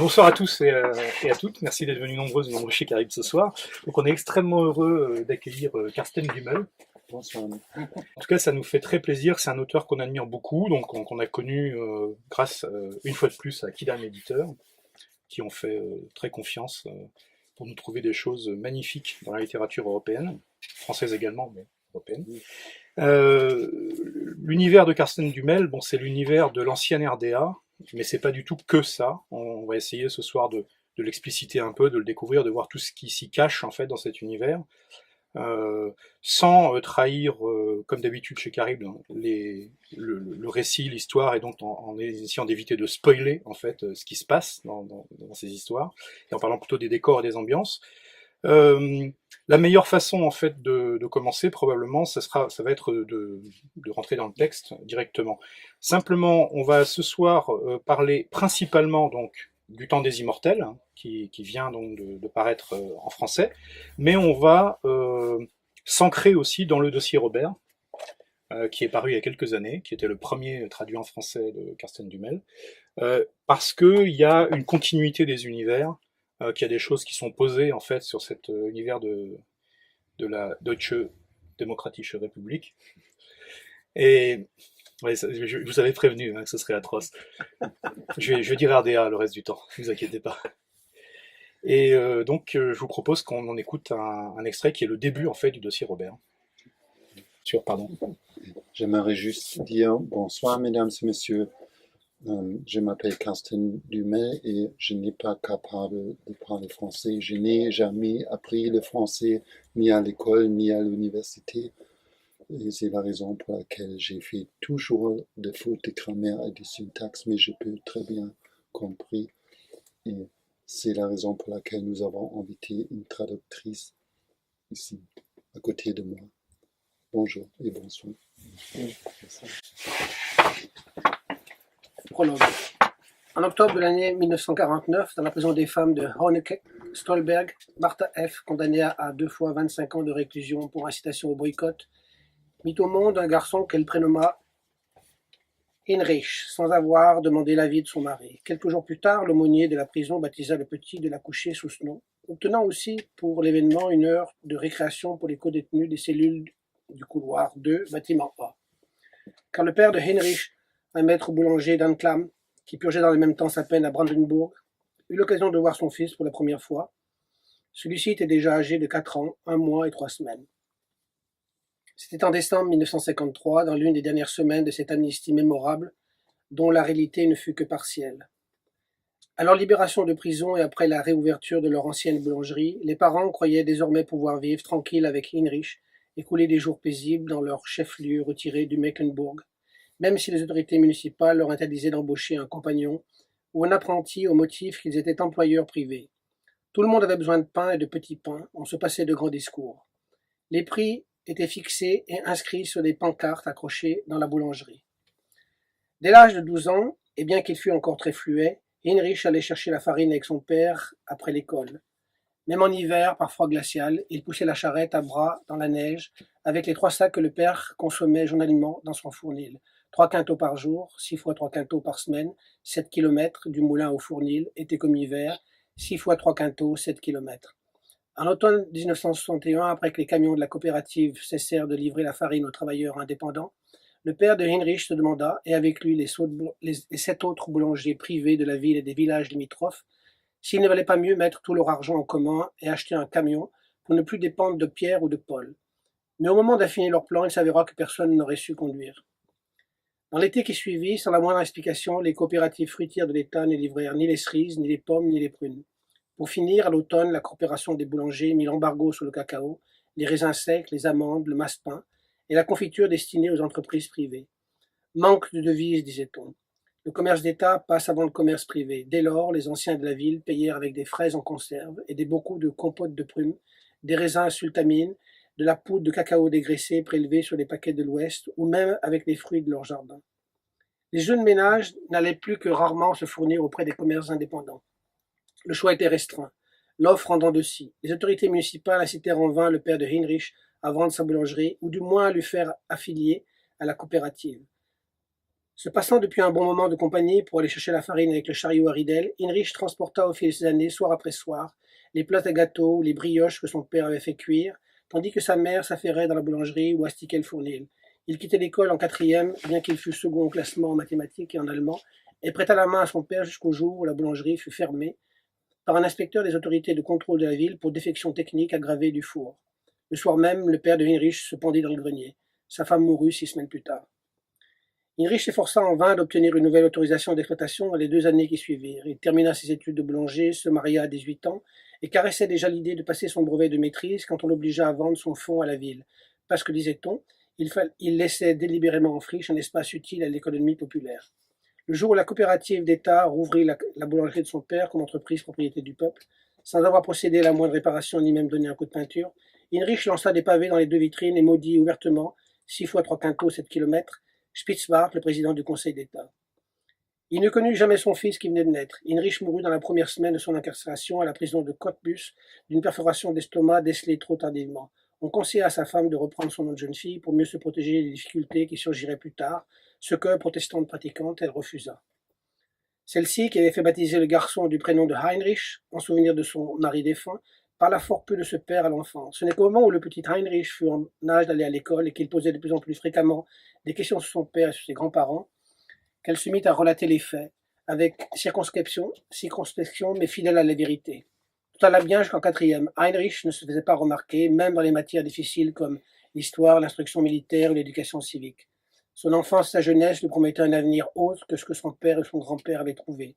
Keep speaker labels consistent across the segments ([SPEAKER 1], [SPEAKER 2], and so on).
[SPEAKER 1] Bonsoir à tous et à toutes. Merci d'être venus nombreuses et nombreux chez Caribe ce soir. Donc, on est extrêmement heureux d'accueillir Karsten Dummel.
[SPEAKER 2] Bonsoir.
[SPEAKER 1] En tout cas, ça nous fait très plaisir. C'est un auteur qu'on admire beaucoup, donc qu'on a connu grâce une fois de plus à Kidam Éditeur, qui ont fait très confiance pour nous trouver des choses magnifiques dans la littérature européenne, française également, mais européenne. L'univers de Karsten Dummel, bon, c'est l'univers de l'ancienne RDA, mais c'est pas du tout que ça. On va essayer ce soir de l'expliciter un peu, de le découvrir, de voir tout ce qui s'y cache en fait dans cet univers, sans trahir, comme d'habitude chez Caribe, le récit, l'histoire, et donc en essayant d'éviter de spoiler en fait ce qui se passe dans ces histoires, et en parlant plutôt des décors et des ambiances. La meilleure façon en fait de commencer probablement, ça va être de rentrer dans le texte directement. Simplement, on va ce soir parler principalement donc du Temps des Immortels, hein, qui vient donc de paraître en français, mais on va s'ancrer aussi dans le dossier Robert, qui est paru il y a quelques années, qui était le premier traduit en français de Karsten Dummel, parce qu'il y a une continuité des univers, qu'il y a des choses qui sont posées en fait sur cet univers de la Deutsche Demokratische Republik. Et ouais, je vous avais prévenu hein, que ce serait atroce. Je dirai RDA le reste du temps, ne vous inquiétez pas. Et donc je vous propose qu'on en écoute un extrait qui est le début en fait du dossier Robert. Pardon.
[SPEAKER 2] J'aimerais juste dire bonsoir mesdames et messieurs. Je m'appelle Karsten Dummel et je n'ai pas capable de parler français. Je n'ai jamais appris le français ni à l'école ni à l'université. Et c'est la raison pour laquelle j'ai fait toujours des fautes de grammaire et de syntaxe, mais je peux très bien comprendre. Et c'est la raison pour laquelle nous avons invité une traductrice ici, à côté de moi. Bonjour et bonsoir.
[SPEAKER 3] Prologue. En octobre de l'année 1949, dans la prison des femmes de Honecker, Stolberg, Martha F., condamnée à 2 fois 25 ans de réclusion pour incitation au boycott, mit au monde un garçon qu'elle prénomma Heinrich, sans avoir demandé l'avis de son mari. Quelques jours plus tard, l'aumônier de la prison baptisa le petit de la couchée sous ce nom, obtenant aussi pour l'événement une heure de récréation pour les co-détenus des cellules du couloir 2, bâtiment A. Car le père de Heinrich, un maître boulanger d'Anklam, qui purgeait dans le même temps sa peine à Brandenburg, eut l'occasion de voir son fils pour la première fois. Celui-ci était déjà âgé de 4 ans, 1 mois et 3 semaines. C'était en décembre 1953, dans l'une des dernières semaines de cette amnistie mémorable, dont la réalité ne fut que partielle. À leur libération de prison et après la réouverture de leur ancienne boulangerie, les parents croyaient désormais pouvoir vivre tranquilles avec Heinrich et couler des jours paisibles dans leur chef-lieu retiré du Mecklembourg, même si les autorités municipales leur interdisaient d'embaucher un compagnon ou un apprenti au motif qu'ils étaient employeurs privés. Tout le monde avait besoin de pain et de petits pains, on se passait de grands discours. Les prix étaient fixés et inscrits sur des pancartes accrochées dans la boulangerie. Dès l'âge de 12 ans, et bien qu'il fût encore très fluet, Heinrich allait chercher la farine avec son père après l'école. Même en hiver, parfois glacial, il poussait la charrette à bras dans la neige avec les 3 sacs que le père consommait journalièrement dans son fournil. 3 quintaux par jour, 6 fois 3 quintaux par semaine, 7 kilomètres du moulin au fournil, été comme hiver, 6 fois 3 quintaux, 7 kilomètres. En automne 1961, après que les camions de la coopérative cessèrent de livrer la farine aux travailleurs indépendants, le père de Heinrich se demanda, et avec lui les 7 autres boulangers privés de la ville et des villages limitrophes, s'il ne valait pas mieux mettre tout leur argent en commun et acheter un camion pour ne plus dépendre de Pierre ou de Paul. Mais au moment d'affiner leur plan, il s'avéra que personne n'aurait su conduire. Dans l'été qui suivit, sans la moindre explication, les coopératives fruitières de l'État ne livrèrent ni les cerises, ni les pommes, ni les prunes. Pour finir, à l'automne, la coopération des boulangers mit l'embargo sur le cacao, les raisins secs, les amandes, le massepain et la confiture destinée aux entreprises privées. Manque de devises, disait-on. Le commerce d'État passe avant le commerce privé. Dès lors, les anciens de la ville payèrent avec des fraises en conserve et des bocaux de compote de prunes, des raisins à sultamine, de la poudre de cacao dégraissé prélevée sur les paquets de l'Ouest, ou même avec les fruits de leur jardin. Les jeunes ménages n'allaient plus que rarement se fournir auprès des commerces indépendants. Le choix était restreint, l'offre en dents de scie. Les autorités municipales incitèrent en vain le père de Heinrich à vendre sa boulangerie, ou du moins à lui faire affilier à la coopérative. Se passant depuis un bon moment de compagnie pour aller chercher la farine avec le chariot à ridelles, Heinrich transporta au fil des années, soir après soir, les plats à gâteaux ou les brioches que son père avait fait cuire, tandis que sa mère s'affairait dans la boulangerie ou astiquait le fournil. Il quittait l'école en quatrième, bien qu'il fût second au classement en mathématiques et en allemand, et prêta la main à son père jusqu'au jour où la boulangerie fut fermée par un inspecteur des autorités de contrôle de la ville pour défection technique aggravée du four. Le soir même, le père de Heinrich se pendit dans le grenier. Sa femme mourut 6 semaines plus tard. Heinrich s'efforça en vain d'obtenir une nouvelle autorisation d'exploitation dans les 2 années qui suivirent. Il termina ses études de boulanger, se maria à 18 ans et caressait déjà l'idée de passer son brevet de maîtrise quand on l'obligea à vendre son fonds à la ville. Parce que, disait-on, il laissait délibérément en friche un espace utile à l'économie populaire. Le jour où la coopérative d'État rouvrit la boulangerie de son père comme entreprise propriété du peuple, sans avoir procédé à la moindre réparation ni même donné un coup de peinture, Heinrich lança des pavés dans les 2 vitrines et maudit ouvertement, 6 fois 3 quintaux, 7 kilomètres, Spitzbart, le président du Conseil d'État. Il ne connut jamais son fils qui venait de naître. Heinrich mourut dans la première semaine de son incarcération à la prison de Cottbus d'une perforation d'estomac décelée trop tardivement. On conseilla à sa femme de reprendre son nom de jeune fille pour mieux se protéger des difficultés qui surgiraient plus tard, ce que, protestante pratiquante, elle refusa. Celle-ci, qui avait fait baptiser le garçon du prénom de Heinrich, en souvenir de son mari défunt, parla fort peu de ce père à l'enfant. Ce n'est qu'au moment où le petit Heinrich fut en âge d'aller à l'école et qu'il posait de plus en plus fréquemment des questions sur son père et sur ses grands-parents, qu'elle se mit à relater les faits, avec circonspection, mais fidèle à la vérité. Tout alla bien jusqu'en quatrième. Heinrich ne se faisait pas remarquer, même dans les matières difficiles comme l'histoire, l'instruction militaire ou l'éducation civique. Son enfance et sa jeunesse lui promettaient un avenir autre que ce que son père et son grand-père avaient trouvé.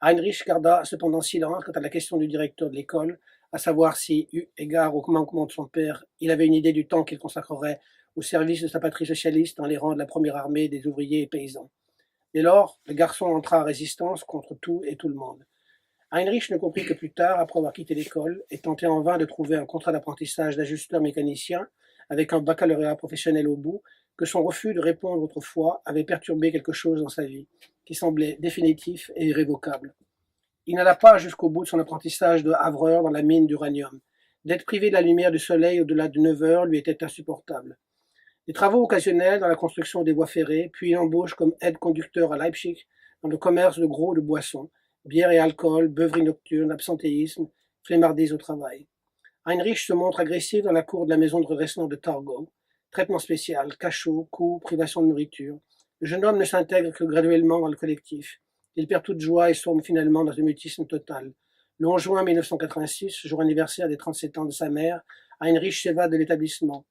[SPEAKER 3] Heinrich garda cependant silence quant à la question du directeur de l'école, à savoir si, eu égard au manquement de son père, il avait une idée du temps qu'il consacrerait au service de sa patrie socialiste dans les rangs de la première armée des ouvriers et paysans. Dès lors, le garçon entra en résistance contre tout et tout le monde. Heinrich ne comprit que plus tard, après avoir quitté l'école, et tenté en vain de trouver un contrat d'apprentissage d'ajusteur mécanicien avec un baccalauréat professionnel au bout, que son refus de répondre autrefois avait perturbé quelque chose dans sa vie, qui semblait définitif et irrévocable. Il n'alla pas jusqu'au bout de son apprentissage de havreur dans la mine d'uranium. D'être privé de la lumière du soleil au-delà de 9 heures lui était insupportable. Des travaux occasionnels dans la construction des voies ferrées, puis une embauche comme aide-conducteur à Leipzig dans le commerce de gros de boissons, bière et alcool, beuverie nocturne, absentéisme, flemmardise au travail. Heinrich se montre agressif dans la cour de la maison de redressement de Torgau. Traitement spécial, cachot, coups, privation de nourriture. Le jeune homme ne s'intègre que graduellement dans le collectif. Il perd toute joie et sombre finalement dans un mutisme total. Le 11 juin 1986, jour anniversaire des 37 ans de sa mère, Heinrich s'évade de l'établissement.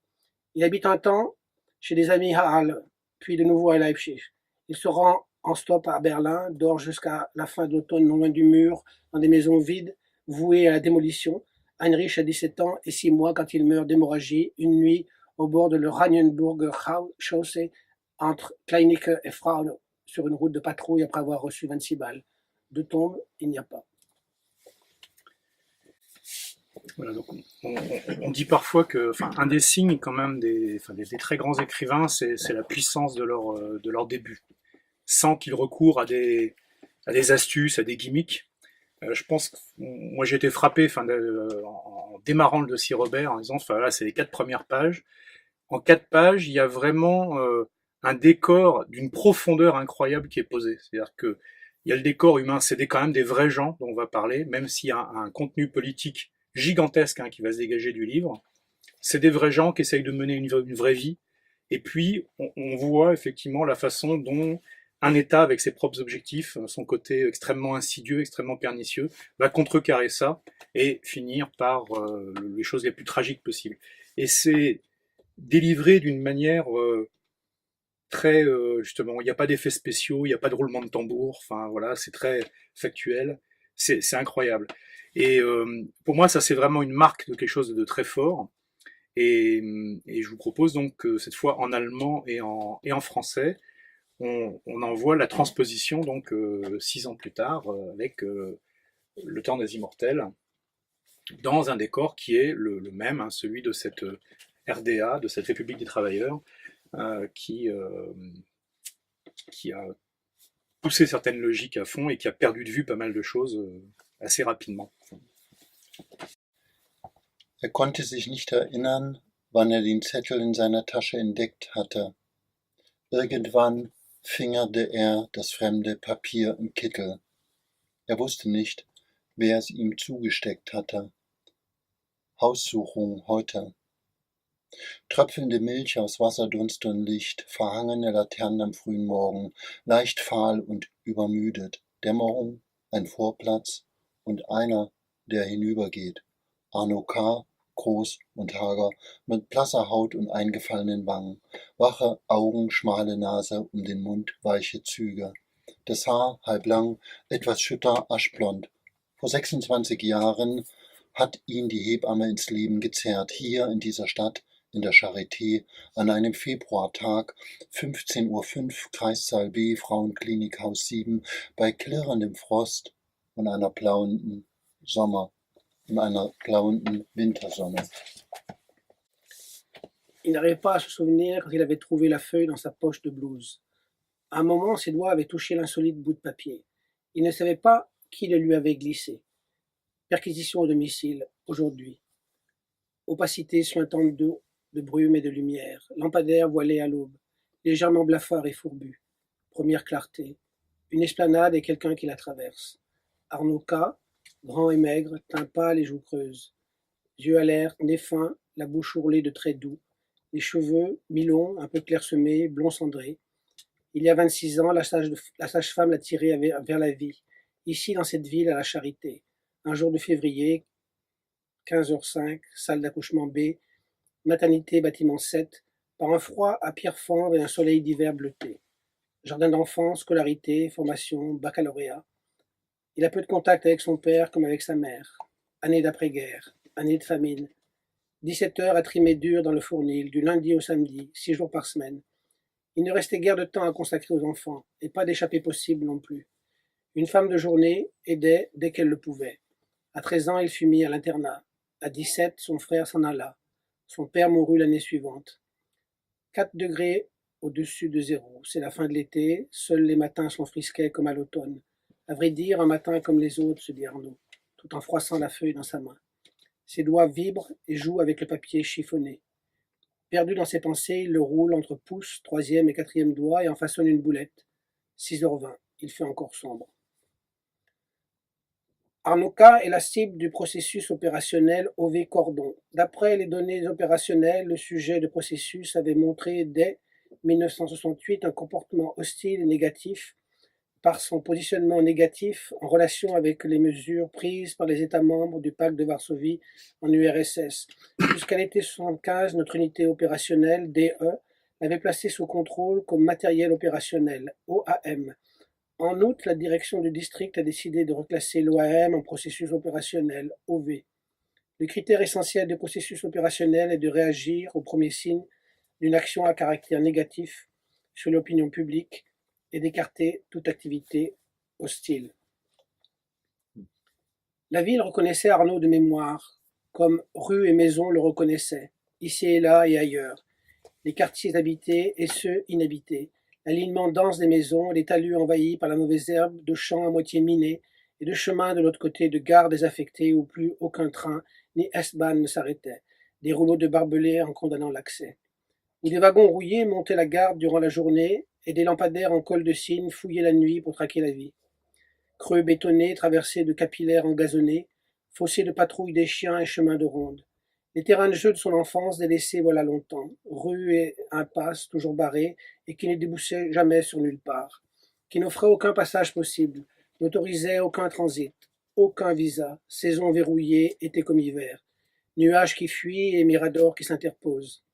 [SPEAKER 3] Il habite un temps chez des amis à Halle, puis de nouveau à Leipzig. Il se rend en stop à Berlin, dort jusqu'à la fin de l'automne non loin du mur, dans des maisons vides, vouées à la démolition. Heinrich a 17 ans et 6 mois quand il meurt d'hémorragie une nuit au bord de l'Oranienburger Chaussee entre Kleinicke et Fraunau, sur une route de patrouille après avoir reçu 26 balles. De tombe, il n'y a pas.
[SPEAKER 1] Voilà, donc on dit parfois que, enfin, un des signes quand même des très grands écrivains, c'est la puissance de leur début, sans qu'ils recourent à des astuces, à des gimmicks. Je pense que moi j'ai été frappé, en démarrant le dossier Robert, en disant, enfin là c'est les 4 premières pages. En 4 pages, il y a vraiment un décor d'une profondeur incroyable qui est posé. C'est-à-dire que il y a le décor humain, c'est quand même des vrais gens dont on va parler, même s'il y a un contenu politique gigantesque qui va se dégager du livre. C'est des vrais gens qui essayent de mener une vraie vie. Et puis, on voit effectivement la façon dont un État, avec ses propres objectifs, son côté extrêmement insidieux, extrêmement pernicieux, va contrecarrer ça et finir par les choses les plus tragiques possibles. Et c'est délivré d'une manière très justement, il n'y a pas d'effets spéciaux, il n'y a pas de roulement de tambour, enfin voilà, c'est très factuel, c'est incroyable. Et pour moi, ça c'est vraiment une marque de quelque chose de très fort. Et je vous propose donc cette fois en allemand et en français, on envoie la transposition donc 6 ans plus tard avec Le Temps des Immortels dans un décor qui est le même, celui de cette RDA, de cette République des Travailleurs, qui a poussé certaines logiques à fond et qui a perdu de vue pas mal de choses assez rapidement.
[SPEAKER 2] Konnte sich nicht erinnern, wann den Zettel in seiner Tasche entdeckt hatte. Irgendwann, fingerte er das fremde Papier im Kittel. Er wusste nicht, wer es ihm zugesteckt hatte. Haussuchung heute. Tröpfelnde Milch aus Wasserdunst und Licht, verhangene Laternen am frühen Morgen, leicht fahl und übermüdet. Dämmerung, ein Vorplatz und einer, der hinübergeht. Arno K., groß und hager, mit blasser Haut und eingefallenen Wangen, wache Augen, schmale Nase, um den Mund weiche Züge. Das Haar halblang, etwas schütter, aschblond. Vor 26 Jahren hat ihn die Hebamme ins Leben gezerrt, hier in dieser Stadt, in der Charité, an einem Februartag, 15:05 Uhr, Kreissaal B, Frauenklinik, Haus 7, bei klirrendem Frost und einer blauenden Wintersonne.
[SPEAKER 3] Il n'arrivait pas à se souvenir quand il avait trouvé la feuille dans sa poche de blouse. À un moment, ses doigts avaient touché l'insolite bout de papier. Il ne savait pas qui le lui avait glissé. Perquisition au domicile, aujourd'hui. Opacité suintante d'eau, de brume et de lumière. Lampadaire voilé à l'aube. Légèrement blafard et fourbu. Première clarté. Une esplanade et quelqu'un qui la traverse. Arnaud K., grand et maigre, teint pâle et joues creuses. Yeux alertes, nez fin, la bouche ourlée de traits doux. Les cheveux, mi-longs, un peu clairsemés, blond cendré. Il y a 26 ans, la sage-femme l'a tiré vers la vie. Ici, dans cette ville, à la Charité. Un jour de février, 15h05, salle d'accouchement B, maternité bâtiment 7, par un froid à Pierrefonds et un soleil d'hiver bleuté. Jardin d'enfants, scolarité, formation, baccalauréat. Il a peu de contact avec son père comme avec sa mère. Année d'après-guerre, année de famine. 17 heures à trimer dur dans le fournil, du lundi au samedi, 6 jours par semaine. Il ne restait guère de temps à consacrer aux enfants, et pas d'échappée possible non plus. Une femme de journée aidait dès qu'elle le pouvait. À 13 ans, il fut mis à l'internat. À 17, son frère s'en alla. Son père mourut l'année suivante. 4 degrés au-dessus de zéro. C'est la fin de l'été. Seuls les matins sont frisquets comme à l'automne. À vrai dire, un matin comme les autres, se dit Arnaud, tout en froissant la feuille dans sa main. Ses doigts vibrent et jouent avec le papier chiffonné. Perdu dans ses pensées, il le roule entre pouce, troisième et quatrième doigt et en façonne une boulette. 6h20. Il fait encore sombre. Arnaud K. est la cible du processus opérationnel OV Cordon. D'après les données opérationnelles, le sujet de processus avait montré dès 1968 un comportement hostile et négatif par son positionnement négatif en relation avec les mesures prises par les États membres du pacte de Varsovie en URSS. Jusqu'à l'été 1975, notre unité opérationnelle, DE, l'avait placé sous contrôle comme matériel opérationnel, OAM. En août, la direction du district a décidé de reclasser l'OAM en processus opérationnel, OV. Le critère essentiel du processus opérationnel est de réagir aux premiers signes d'une action à caractère négatif sur l'opinion publique et d'écarter toute activité hostile. La ville reconnaissait Arnaud de mémoire, comme rues et maisons le reconnaissaient, ici et là et ailleurs, les quartiers habités et ceux inhabités, l'alignement dense des maisons, les talus envahis par la mauvaise herbe, de champs à moitié minés, et de chemins de l'autre côté de gares désaffectées où plus aucun train ni S-Bahn ne s'arrêtait, des rouleaux de barbelés en condamnant l'accès. Où des wagons rouillés montaient la garde durant la journée, et des lampadaires en col de cygne fouillaient la nuit pour traquer la vie. Creux bétonnés, traversés de capillaires engazonnés, fossés de patrouilles des chiens et chemins de ronde. Les terrains de jeu de son enfance délaissés voilà longtemps, rues et impasses toujours barrées et qui ne déboussaient jamais sur nulle part, qui n'offraient aucun passage possible, n'autorisaient aucun transit, aucun visa, saison verrouillée, été comme hiver, nuages qui fuient et miradors qui s'interposent.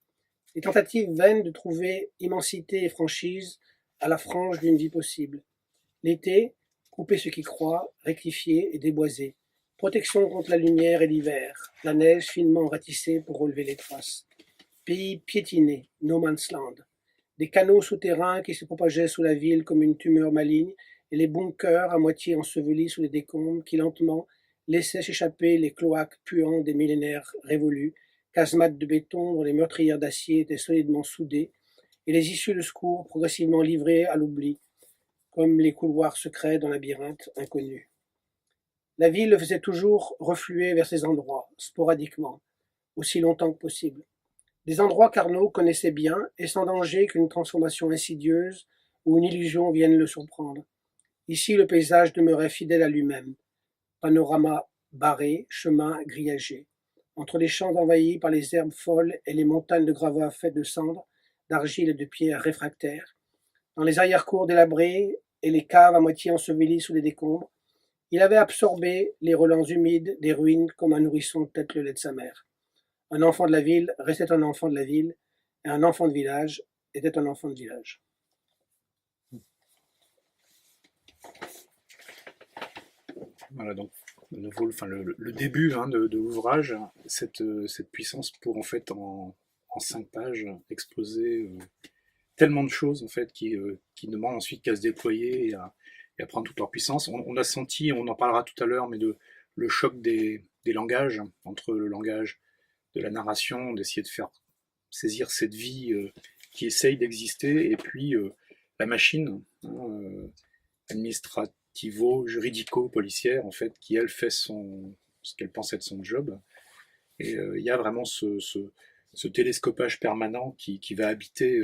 [SPEAKER 3] Les tentatives vaines de trouver immensité et franchise à la frange d'une vie possible. L'été, couper ce qui croit, rectifier et déboiser. Protection contre la lumière et l'hiver. La neige finement ratissée pour relever les traces. Pays piétiné, no man's land. Des canaux souterrains qui se propageaient sous la ville comme une tumeur maligne et les bunkers à moitié ensevelis sous les décombres qui lentement laissaient s'échapper les cloaques puants des millénaires révolus, casemates de béton dont les meurtrières d'acier étaient solidement soudées et les issues de secours progressivement livrées à l'oubli, comme les couloirs secrets d'un labyrinthe inconnu. La ville le faisait toujours refluer vers ces endroits, sporadiquement, aussi longtemps que possible. Des endroits qu'Arnaud connaissait bien et sans danger qu'une transformation insidieuse ou une illusion vienne le surprendre. Ici, le paysage demeurait fidèle à lui-même. Panorama barré, chemin grillagé. Entre les champs envahis par les herbes folles et les montagnes de gravats faites de cendres, d'argile et de pierres réfractaires, dans les arrière-cours délabrées et les caves à moitié ensevelies sous les décombres, il avait absorbé les relents humides des ruines comme un nourrisson tête le lait de sa mère. Un enfant de la ville restait un enfant de la ville, et un enfant de village était un enfant de village.
[SPEAKER 1] Voilà, donc de nouveau, enfin, le début de l'ouvrage, cette puissance pour en fait en 5 pages exposer tellement de choses en fait qui demandent ensuite qu'à se déployer et à prendre toute leur puissance. On a senti, on en parlera tout à l'heure, mais le choc des langages, entre le langage de la narration, d'essayer de faire saisir cette vie qui essaye d'exister, et puis la machine administrativo-juridico-policière, en fait, qui elle fait ce qu'elle pense être son job. Et il y a vraiment ce télescopage permanent qui va habiter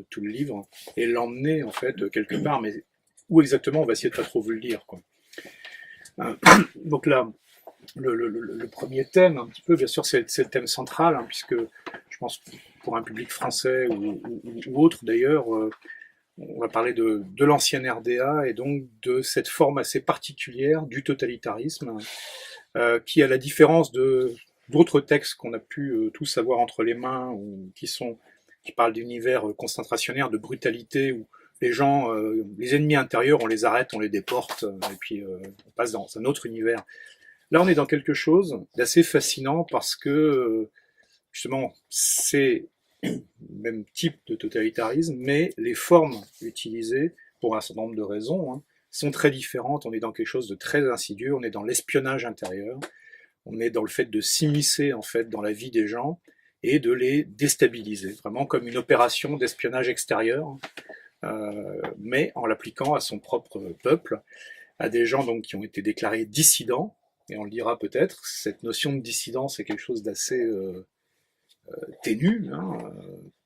[SPEAKER 1] tout le livre et l'emmener en fait quelque part, mais où exactement on va essayer de pas trop vous le dire, quoi. Donc là, le premier thème, un petit peu, bien sûr, c'est le thème central, hein, puisque je pense pour un public français ou autre d'ailleurs, on va parler de l'ancienne RDA et donc de cette forme assez particulière du totalitarisme, qui, à la différence d'autres textes qu'on a pu tous avoir entre les mains, ou qui parlent d'univers concentrationnaire, de brutalité, où les gens, les ennemis intérieurs, on les arrête, on les déporte, et puis on passe dans un autre univers. Là, on est dans quelque chose d'assez fascinant parce que, justement, c'est le même type de totalitarisme, mais les formes utilisées, pour un certain nombre de raisons, hein, sont très différentes. On est dans quelque chose de très insidieux, on est dans l'espionnage intérieur, on est dans le fait de s'immiscer en fait dans la vie des gens et de les déstabiliser, vraiment comme une opération d'espionnage extérieur, mais en l'appliquant à son propre peuple, à des gens donc qui ont été déclarés dissidents, et on le dira peut-être, cette notion de dissidence est quelque chose d'assez ténu, hein,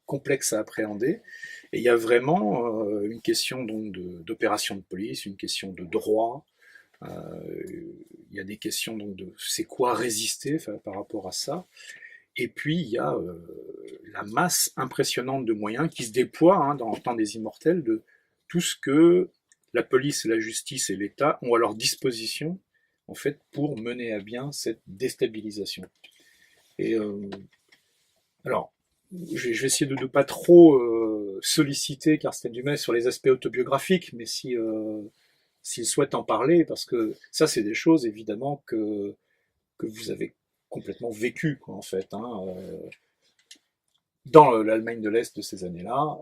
[SPEAKER 1] complexe à appréhender, et il y a vraiment une question donc d'opération de police, une question de droit, il y a des questions donc de c'est quoi résister par rapport à ça, et puis il y a la masse impressionnante de moyens qui se déploient dans le temps des immortels, de tout ce que la police, la justice et l'État ont à leur disposition en fait pour mener à bien cette déstabilisation. Et alors, je vais essayer de ne pas trop solliciter Carsten Dumais sur les aspects autobiographiques, mais s'il souhaite en parler, parce que ça, c'est des choses évidemment que vous avez complètement vécues, quoi, en fait. Dans l'Allemagne de l'Est de ces années-là,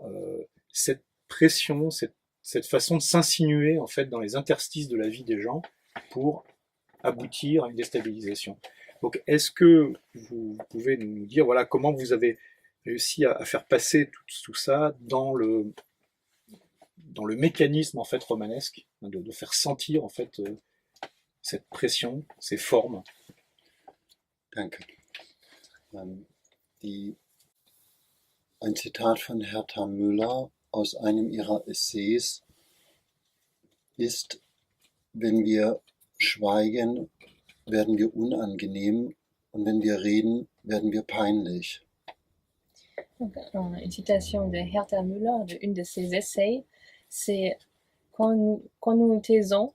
[SPEAKER 1] cette pression, cette façon de s'insinuer en fait dans les interstices de la vie des gens pour aboutir à une déstabilisation. Donc, est-ce que vous pouvez nous dire, voilà, comment vous avez réussi à faire passer tout ça dans le mécanisme en fait romanesque, de faire sentir en fait cette pression, ces formes.
[SPEAKER 2] Danke. Ein Zitat von Hertha Müller aus einem ihrer Essays ist: Wenn wir schweigen, werden wir unangenehm, und wenn wir reden, werden wir peinlich.
[SPEAKER 4] Donc, une citation de Hertha Müller, une de ses essais, c'est quand nous nous taisons,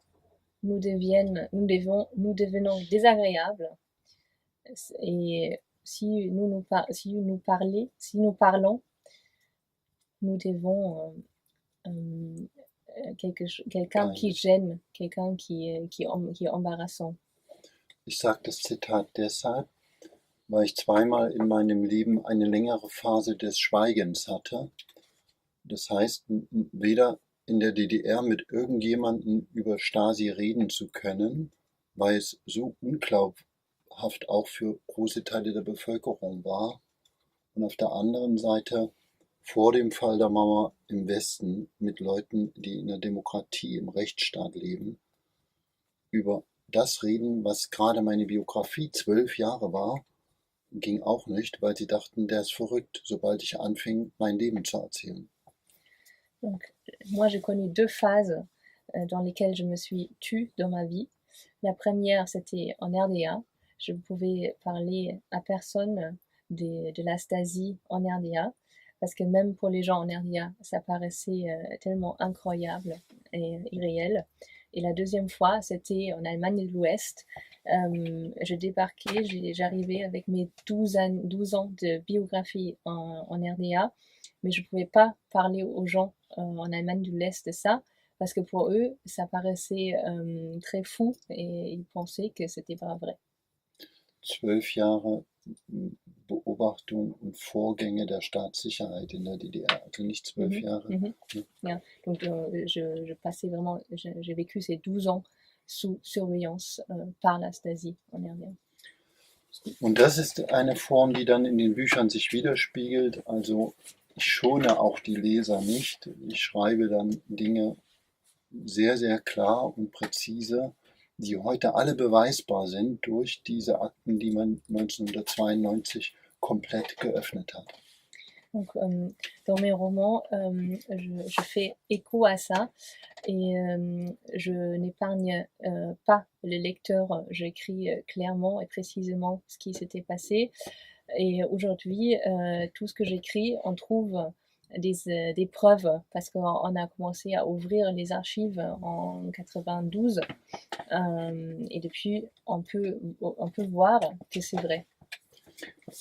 [SPEAKER 4] nous devenons désagréables, et si nous parlons, nous devons quelqu'un qui gêne, quelqu'un qui est embarrassant.
[SPEAKER 2] Ich sage das Zitat deshalb, weil ich zweimal in meinem Leben eine längere Phase des Schweigens hatte. Das heißt, weder in der DDR mit irgendjemandem über Stasi reden zu können, weil es so unglaubhaft auch für große Teile der Bevölkerung war. Und auf der anderen Seite vor dem Fall der Mauer im Westen mit Leuten, die in der Demokratie, im Rechtsstaat leben, über das reden, was gerade meine Biografie 12 Jahre war, ging auch nicht, weil sie dachten, der ist verrückt, sobald ich anfing, mein Leben zu erzählen.
[SPEAKER 4] Donc, moi, j'ai connu deux phases dans lesquelles je me suis tue dans ma vie. La première, c'était en RDA. Je ne pouvais parler à personne de la Stasi en RDA, parce que même pour les gens en RDA, ça paraissait tellement incroyable et irréel. Et la deuxième fois, c'était en Allemagne de l'Ouest. Je débarquais, j'arrivais avec mes 12 ans de biographie en RDA, mais je ne pouvais pas parler aux gens en Allemagne de l'Est de ça, parce que pour eux, ça paraissait très fou et ils pensaient que c'était pas vrai.
[SPEAKER 2] 12 Jahre Beobachtung und Vorgänge der Staatssicherheit in der DDR, also nicht 12 Jahre.
[SPEAKER 4] Yeah. Donc je passais vraiment, j'ai vécu ces 12 ans sous surveillance par la Stasi en RDA.
[SPEAKER 2] Und das ist eine Form, die dann in den Büchern sich widerspiegelt. Also ich schone auch die Leser nicht. Ich schreibe dann Dinge sehr, sehr klar und präzise, die heute alle beweisbar sind durch diese Akten, die man 1992 komplett geöffnet hat.
[SPEAKER 4] Donc, dans mes romans, je fais écho à ça et je n'épargne pas le lecteur. J'écris clairement et précisément ce qui s'était passé. Et aujourd'hui, tout ce que j'écris, on trouve des preuves parce qu'on a commencé à ouvrir les archives en 92 et depuis, on peut voir que c'est vrai.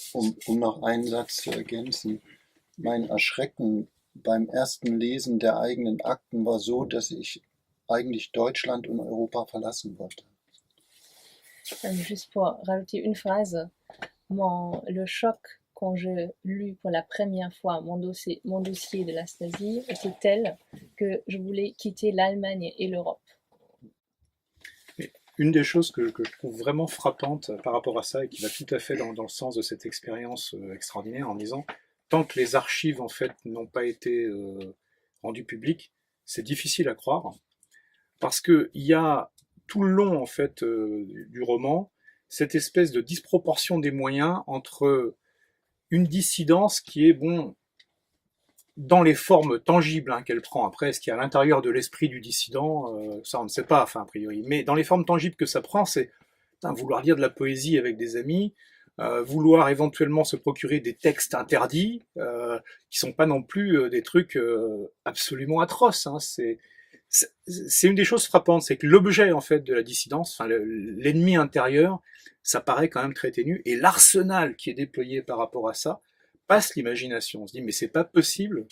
[SPEAKER 2] Um noch einen Satz zu ergänzen. Mein Erschrecken beim ersten Lesen der eigenen Akten war so, dass ich eigentlich Deutschland und Europa verlassen wollte.
[SPEAKER 4] Juste pour rajouter une phrase, le choc quand je lus pour la première fois mon dossier de la Stasi était tel que je voulais quitter l'Allemagne et l'Europe.
[SPEAKER 1] Une des choses que je trouve vraiment frappante par rapport à ça et qui va tout à fait dans le sens de cette expérience extraordinaire en disant tant que les archives en fait n'ont pas été rendues publiques, c'est difficile à croire parce que il y a tout le long en fait du roman cette espèce de disproportion des moyens entre une dissidence qui est bon dans les formes tangibles qu'elle prend. Après, ce qu'il y a à l'intérieur de l'esprit du dissident, ça on ne sait pas, enfin a priori. Mais dans les formes tangibles que ça prend, c'est vouloir lire de la poésie avec des amis, vouloir éventuellement se procurer des textes interdits, qui sont pas non plus des trucs absolument atroces. C'est une des choses frappantes, c'est que l'objet en fait de la dissidence, enfin l'ennemi intérieur, ça paraît quand même très ténu, et l'arsenal qui est déployé par rapport à ça passe l'imagination. On se dit mais c'est pas possible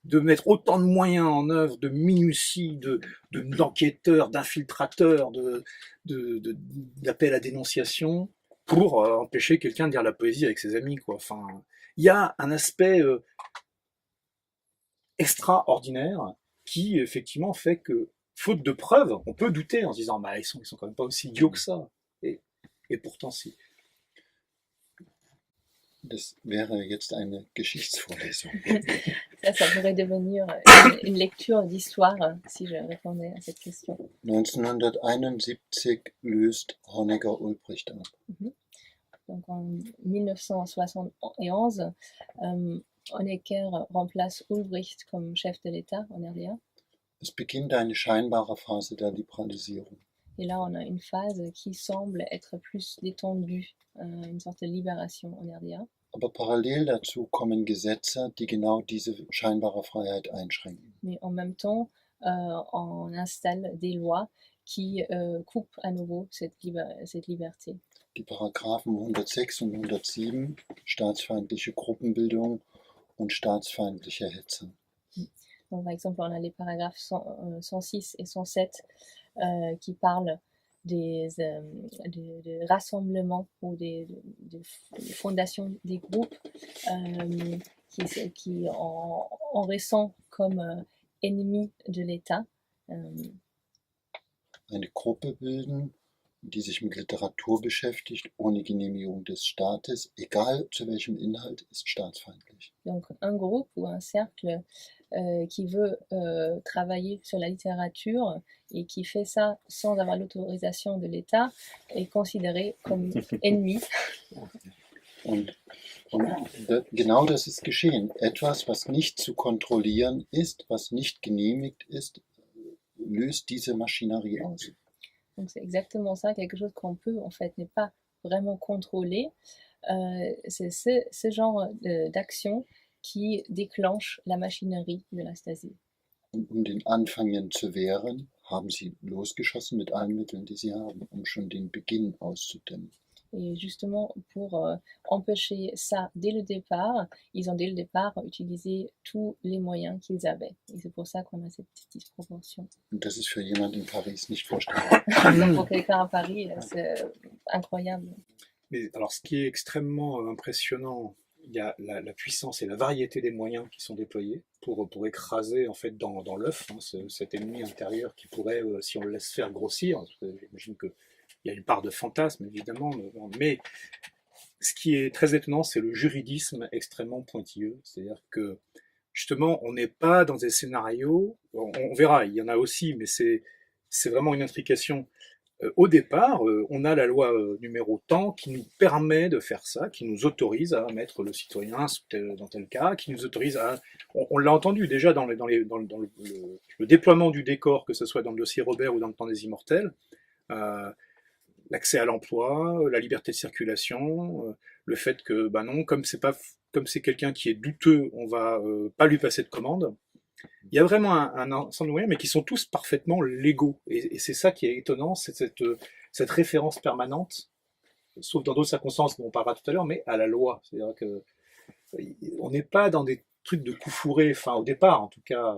[SPEAKER 1] de mettre autant de moyens en œuvre, de minutie, d'enquêteurs, d'infiltrateurs, d'appels à dénonciation pour empêcher quelqu'un de lire la poésie avec ses amis, quoi. Enfin, il y a un aspect extraordinaire qui effectivement fait que, faute de preuves, on peut douter en se disant bah ils sont quand même pas aussi idiots que ça. Et pourtant si.
[SPEAKER 2] Das wäre jetzt eine Geschichtsvorlesung.
[SPEAKER 4] Ça pourrait devenir une lecture d'histoire si je répondais à cette question.
[SPEAKER 2] 1971 löst Honecker Ulbricht ab.
[SPEAKER 4] Donc en 1971, Honecker remplace Ulbricht comme chef de l'État en RDA.
[SPEAKER 2] Es beginnt eine scheinbare Phase der Liberalisierung.
[SPEAKER 4] Et là, on a une phase qui semble être plus détendue, une sorte de libération en RDA.
[SPEAKER 2] Aber parallel dazu kommen Gesetze, die genau diese scheinbare Freiheit einschränken.
[SPEAKER 4] Mais en même temps, on installe des lois qui coupent à nouveau cette liberté.
[SPEAKER 2] Die Paragraphen 106 und 107, staatsfeindliche Gruppenbildung und staatsfeindliche Hetze.
[SPEAKER 4] Donc, par exemple, on a les paragraphes 106 et 107 qui parlent des rassemblements ou des fondations des groupes qui on ressent comme ennemis de l'État.
[SPEAKER 2] Eine Gruppe bilden, die sich mit Literatur beschäftigt, ohne Genehmigung des Staates, egal zu welchem Inhalt, ist staatsfeindlich.
[SPEAKER 4] Donc un groupe ou un cercle qui veut travailler sur la littérature et qui fait ça sans avoir l'autorisation de l'État est considéré comme ennemi.
[SPEAKER 2] Und Genau das ist geschehen. Etwas, was nicht zu kontrollieren ist, was nicht genehmigt ist, löst diese Maschinerie aus.
[SPEAKER 4] Donc c'est exactement ça, quelque chose qu'on peut en fait n'est pas vraiment contrôlé. C'est ce genre d'action qui déclenche la machinerie de la Stasi.
[SPEAKER 2] Und den Anfangen zu wehren, haben sie losgeschossen mit allen Mitteln, die sie haben, um schon den Beginn auszudämmen.
[SPEAKER 4] Et justement, pour empêcher ça dès le départ, ils ont dès le départ utilisé tous les moyens qu'ils avaient. Et c'est pour ça qu'on a cette petite disproportion.
[SPEAKER 2] Und das ist für jemand in Paris nicht vorstellbar.
[SPEAKER 4] Pour quelqu'un à Paris, c'est incroyable.
[SPEAKER 1] Mais alors, ce qui est extrêmement impressionnant, il y a la puissance et la variété des moyens qui sont déployés pour écraser en fait dans l'œuf cet ennemi intérieur qui pourrait, si on le laisse faire, grossir. J'imagine qu'il y a une part de fantasme évidemment, mais ce qui est très étonnant, c'est le juridisme extrêmement pointilleux. C'est-à-dire que justement, on n'est pas dans des scénarios. On verra, il y en a aussi, mais c'est vraiment une intrication. Au départ, on a la loi numéro tant qui nous permet de faire ça, qui nous autorise à mettre le citoyen dans tel cas, qui nous autorise à... On l'a entendu déjà dans le déploiement du décor, que ce soit dans le dossier Robert ou dans le Temps des Immortels, l'accès à l'emploi, la liberté de circulation, le fait que, ben non, comme c'est quelqu'un qui est douteux, on va pas lui passer de commande. Il y a vraiment un ensemble de moyens, mais qui sont tous parfaitement légaux. Et c'est ça qui est étonnant, c'est cette référence permanente, sauf dans d'autres circonstances dont on parlera tout à l'heure, mais à la loi. C'est-à-dire que on n'est pas dans des trucs de coups fourrés, enfin au départ en tout cas.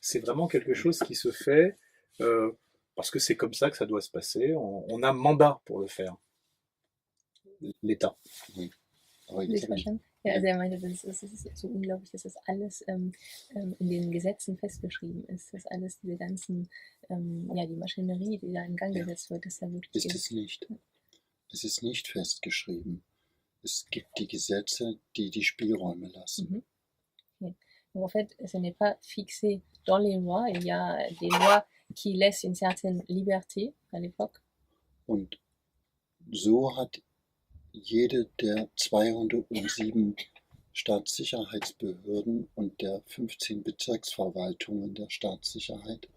[SPEAKER 1] C'est vraiment quelque chose qui se fait parce que c'est comme ça que ça doit se passer. On a mandat pour le faire. L'État.
[SPEAKER 2] Oui.
[SPEAKER 4] Ja, also er meinte, das ist so unglaublich, dass das alles in den Gesetzen festgeschrieben ist, dass alles diese ganzen, die Maschinerie, die da in Gang gesetzt wird, ist ja wirklich...
[SPEAKER 2] Ist es nicht. Es ist nicht festgeschrieben. Es gibt die Gesetze, die die Spielräume lassen.
[SPEAKER 4] Okay. Donc en fait, ce n'est pas fixé dans les lois, il y a des lois qui laissent une certaine liberté à l'époque.
[SPEAKER 2] Und so hat jede der 207 Staatssicherheitsbehörden und der 15 Bezirksverwaltungen der Staatssicherheit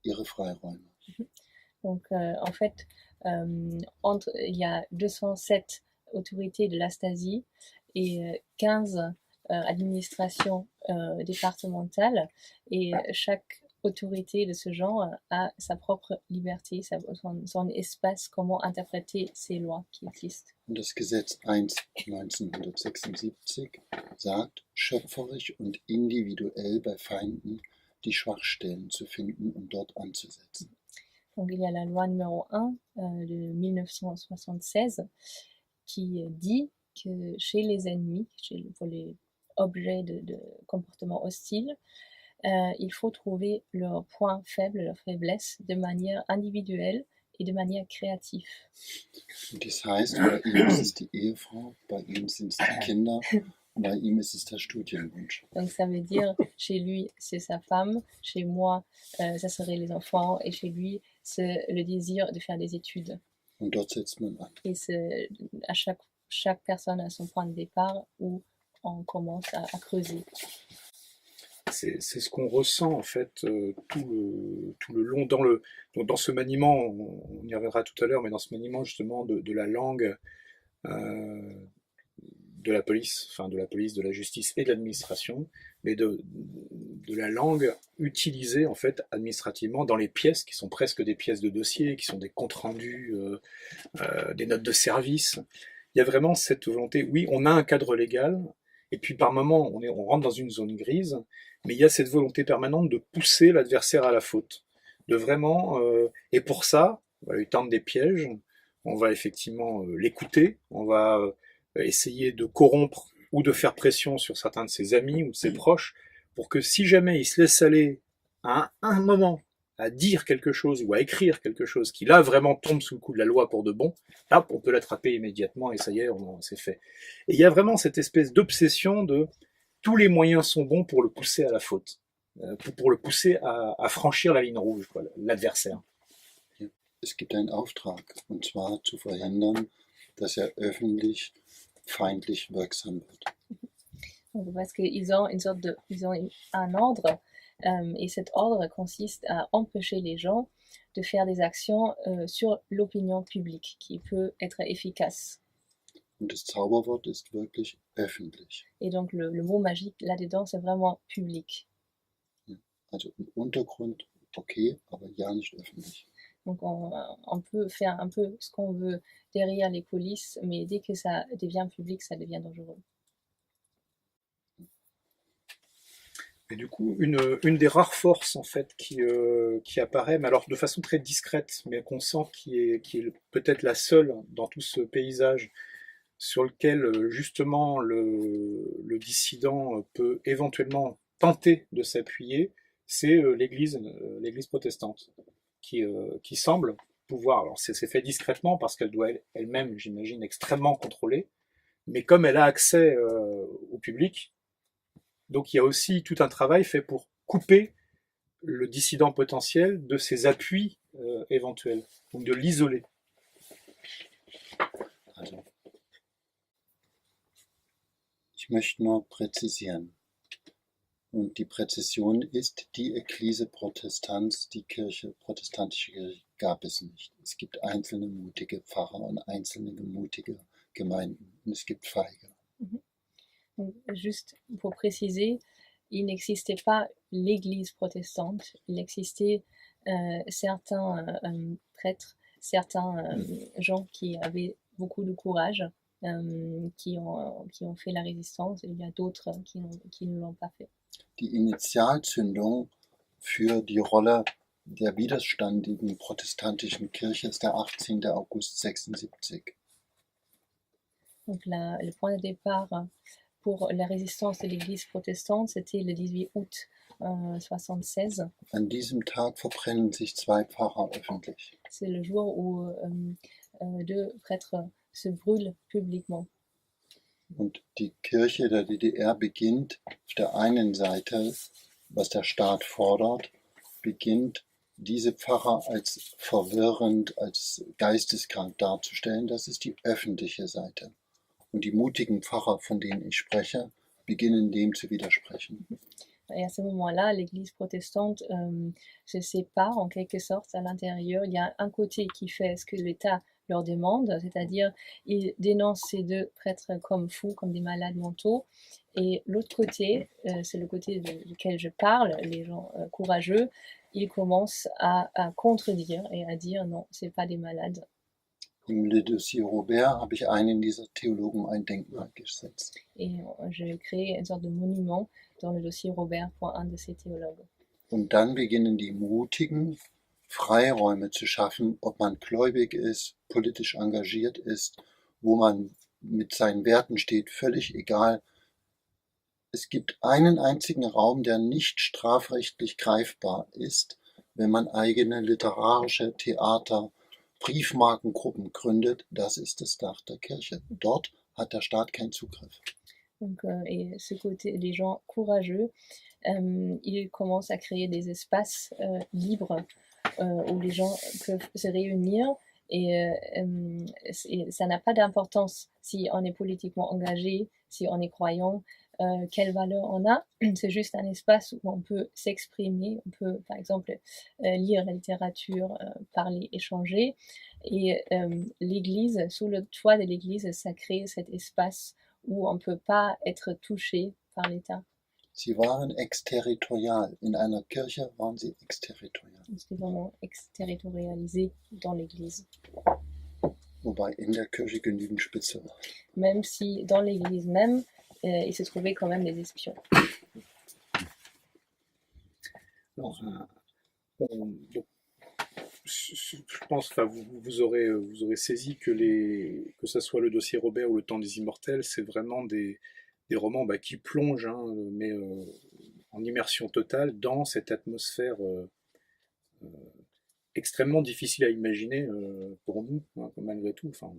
[SPEAKER 2] ihre Freiräume.
[SPEAKER 4] Donc en fait, il y a 207 autorités de la Stasi et 15 administrations départementales, et chaque autorité de ce genre a sa propre liberté, son espace, comment interpréter ces lois qui existent.
[SPEAKER 2] Und das Gesetz 1 1976 sagt, schöpferisch und individuell bei Feinden die Schwachstellen zu finden und dort anzusetzen.
[SPEAKER 4] Donc il y a la loi numéro 1 de 1976 qui dit que chez les ennemis, pour les objets de comportement hostile, il faut trouver leurs points faibles, leurs faiblesses de manière individuelle et de manière créative.
[SPEAKER 2] Das heißt, bei ihm ist es die Ehefrau, bei ihm sind es die Kinder, bei ihm ist es der Studienwunsch.
[SPEAKER 4] Donc ça veut dire, chez lui, c'est sa femme, chez moi, ça serait les enfants, et chez lui, c'est le désir de faire des études.
[SPEAKER 2] Und dort setzt man an.
[SPEAKER 4] Et à chaque personne a son point de départ où on commence à creuser.
[SPEAKER 1] C'est ce qu'on ressent en fait tout le long dans ce maniement, on y reviendra tout à l'heure, mais dans ce maniement justement de la langue de la police, de la justice et de l'administration, mais de la langue utilisée en fait administrativement dans les pièces qui sont presque des pièces de dossier, qui sont des comptes rendus, des notes de service. Il y a vraiment cette volonté, oui, on a un cadre légal, et puis par moments on rentre dans une zone grise, mais il y a cette volonté permanente de pousser l'adversaire à la faute, de vraiment, et pour ça, on va lui tendre des pièges, on va effectivement l'écouter, on va essayer de corrompre ou de faire pression sur certains de ses amis ou de ses proches, pour que si jamais il se laisse aller à un moment à dire quelque chose ou à écrire quelque chose qui là vraiment tombe sous le coup de la loi pour de bon, là on peut l'attraper immédiatement et ça y est, c'est fait. Et il y a vraiment cette espèce d'obsession de tous les moyens sont bons pour le pousser à la faute, pour le pousser à franchir la ligne rouge, l'adversaire.
[SPEAKER 2] Es gibt einen Auftrag, und zwar zu verhindern, dass öffentlich feindlich wirksam wird.
[SPEAKER 4] Donc, parce qu'ils ont ils ont un ordre, et cet ordre consiste à empêcher les gens de faire des actions sur l'opinion publique, qui peut être efficace.
[SPEAKER 2] Und das Zauberwort ist wirklich öffentlich.
[SPEAKER 4] Et donc le mot magique là-dedans, c'est vraiment public.
[SPEAKER 2] Also im Untergrund okay, aber ja nicht öffentlich.
[SPEAKER 4] Donc on peut faire un peu ce qu'on veut derrière les coulisses, mais dès que ça devient public, ça devient dangereux.
[SPEAKER 1] Et du coup, une des rares forces en fait qui apparaît, mais alors de façon très discrète, mais qu'on sent qui est peut-être la seule dans tout ce paysage sur lequel justement le dissident peut éventuellement tenter de s'appuyer, c'est l'Église protestante, qui semble pouvoir, alors c'est fait discrètement parce qu'elle doit elle-même, j'imagine, extrêmement contrôler, mais comme elle a accès au public, donc il y a aussi tout un travail fait pour couper le dissident potentiel de ses appuis éventuels, donc de l'isoler.
[SPEAKER 2] Also, ich möchte nur präzisieren. Und die Präzision ist, die Ecclesia Protestans, die protestantische Kirche, gab es nicht. Es gibt einzelne mutige Pfarrer und einzelne mutige Gemeinden und es gibt feige.
[SPEAKER 4] Donc, juste pour préciser, il n'existait pas l'église protestante, il existait certains prêtres, certains gens qui avaient beaucoup de courage, qui ont fait la résistance, et il y a d'autres qui ne l'ont pas fait.
[SPEAKER 2] Die Initialzündung für die Rolle der widerstandigen protestantischen Kirche ist der 18. August 76.
[SPEAKER 4] Donc le point de départ pour la résistance de l'église protestante, c'était le 18 août 76.
[SPEAKER 2] An diesem Tag verbrennen sich 2 Pfarrer öffentlich.
[SPEAKER 4] C'est le jour où 2 prêtres se brûlent publiquement.
[SPEAKER 2] Und die Kirche der DDR beginnt auf der einen Seite, was der Staat fordert, beginnt diese Pfarrer als verwirrend, als geisteskrank darzustellen. Das ist die öffentliche Seite. Und die mutigen Pfarrer, von denen ich spreche, beginnen dem zu widersprechen.
[SPEAKER 4] Et à ce moment-là, l'église protestante se sépare en quelque sorte à l'intérieur. Il y a un côté qui fait ce que l'État leur demande, c'est-à-dire ils dénoncent ces 2 prêtres comme fous, comme des malades mentaux. Et l'autre côté, c'est le côté duquel je parle, les gens courageux, ils commencent à contredire et à dire non, c'est pas des malades.
[SPEAKER 2] Im Dossier Robert habe ich einen dieser Theologen ein Denkmal gesetzt.
[SPEAKER 4] Et j'ai créé une sorte de monument dans le dossier Robert pour un de ces théologues.
[SPEAKER 2] Und dann beginnen die Mutigen, Freiräume zu schaffen, ob man gläubig ist, politisch engagiert ist, wo man mit seinen Werten steht, völlig egal. Es gibt einen einzigen Raum, der nicht strafrechtlich greifbar ist, wenn man eigene literarische Theater, Briefmarkengruppen gründet, das ist das Dach der Kirche. Dort hat der Staat keinen Zugriff.
[SPEAKER 4] Donc, et ce côté, les gens courageux, ils commencent à créer des espaces libres où les gens peuvent se réunir et ça n'a pas d'importance si on est politiquement engagé, si on est croyant, quelle valeur on a. C'est juste un espace où on peut s'exprimer, on peut par exemple lire la littérature, parler, échanger. Et l'église, sous le toit de l'église, ça crée cet espace où on ne peut pas être touché par l'État.
[SPEAKER 2] Sie waren exterritorial. In einer Kirche waren sie exterritorial.
[SPEAKER 4] C'était vraiment exterritorialisé dans l'église.
[SPEAKER 2] Wobei in der Kirche genügend Spitze war.
[SPEAKER 4] Même si dans l'église même, il se trouvait quand même des espions.
[SPEAKER 1] Alors, donc, je pense, enfin, vous aurez saisi que ça soit le dossier Robert ou le Temps des Immortels, c'est vraiment des romans qui plongent, mais en immersion totale dans cette atmosphère extrêmement difficile à imaginer pour nous, malgré tout. Enfin,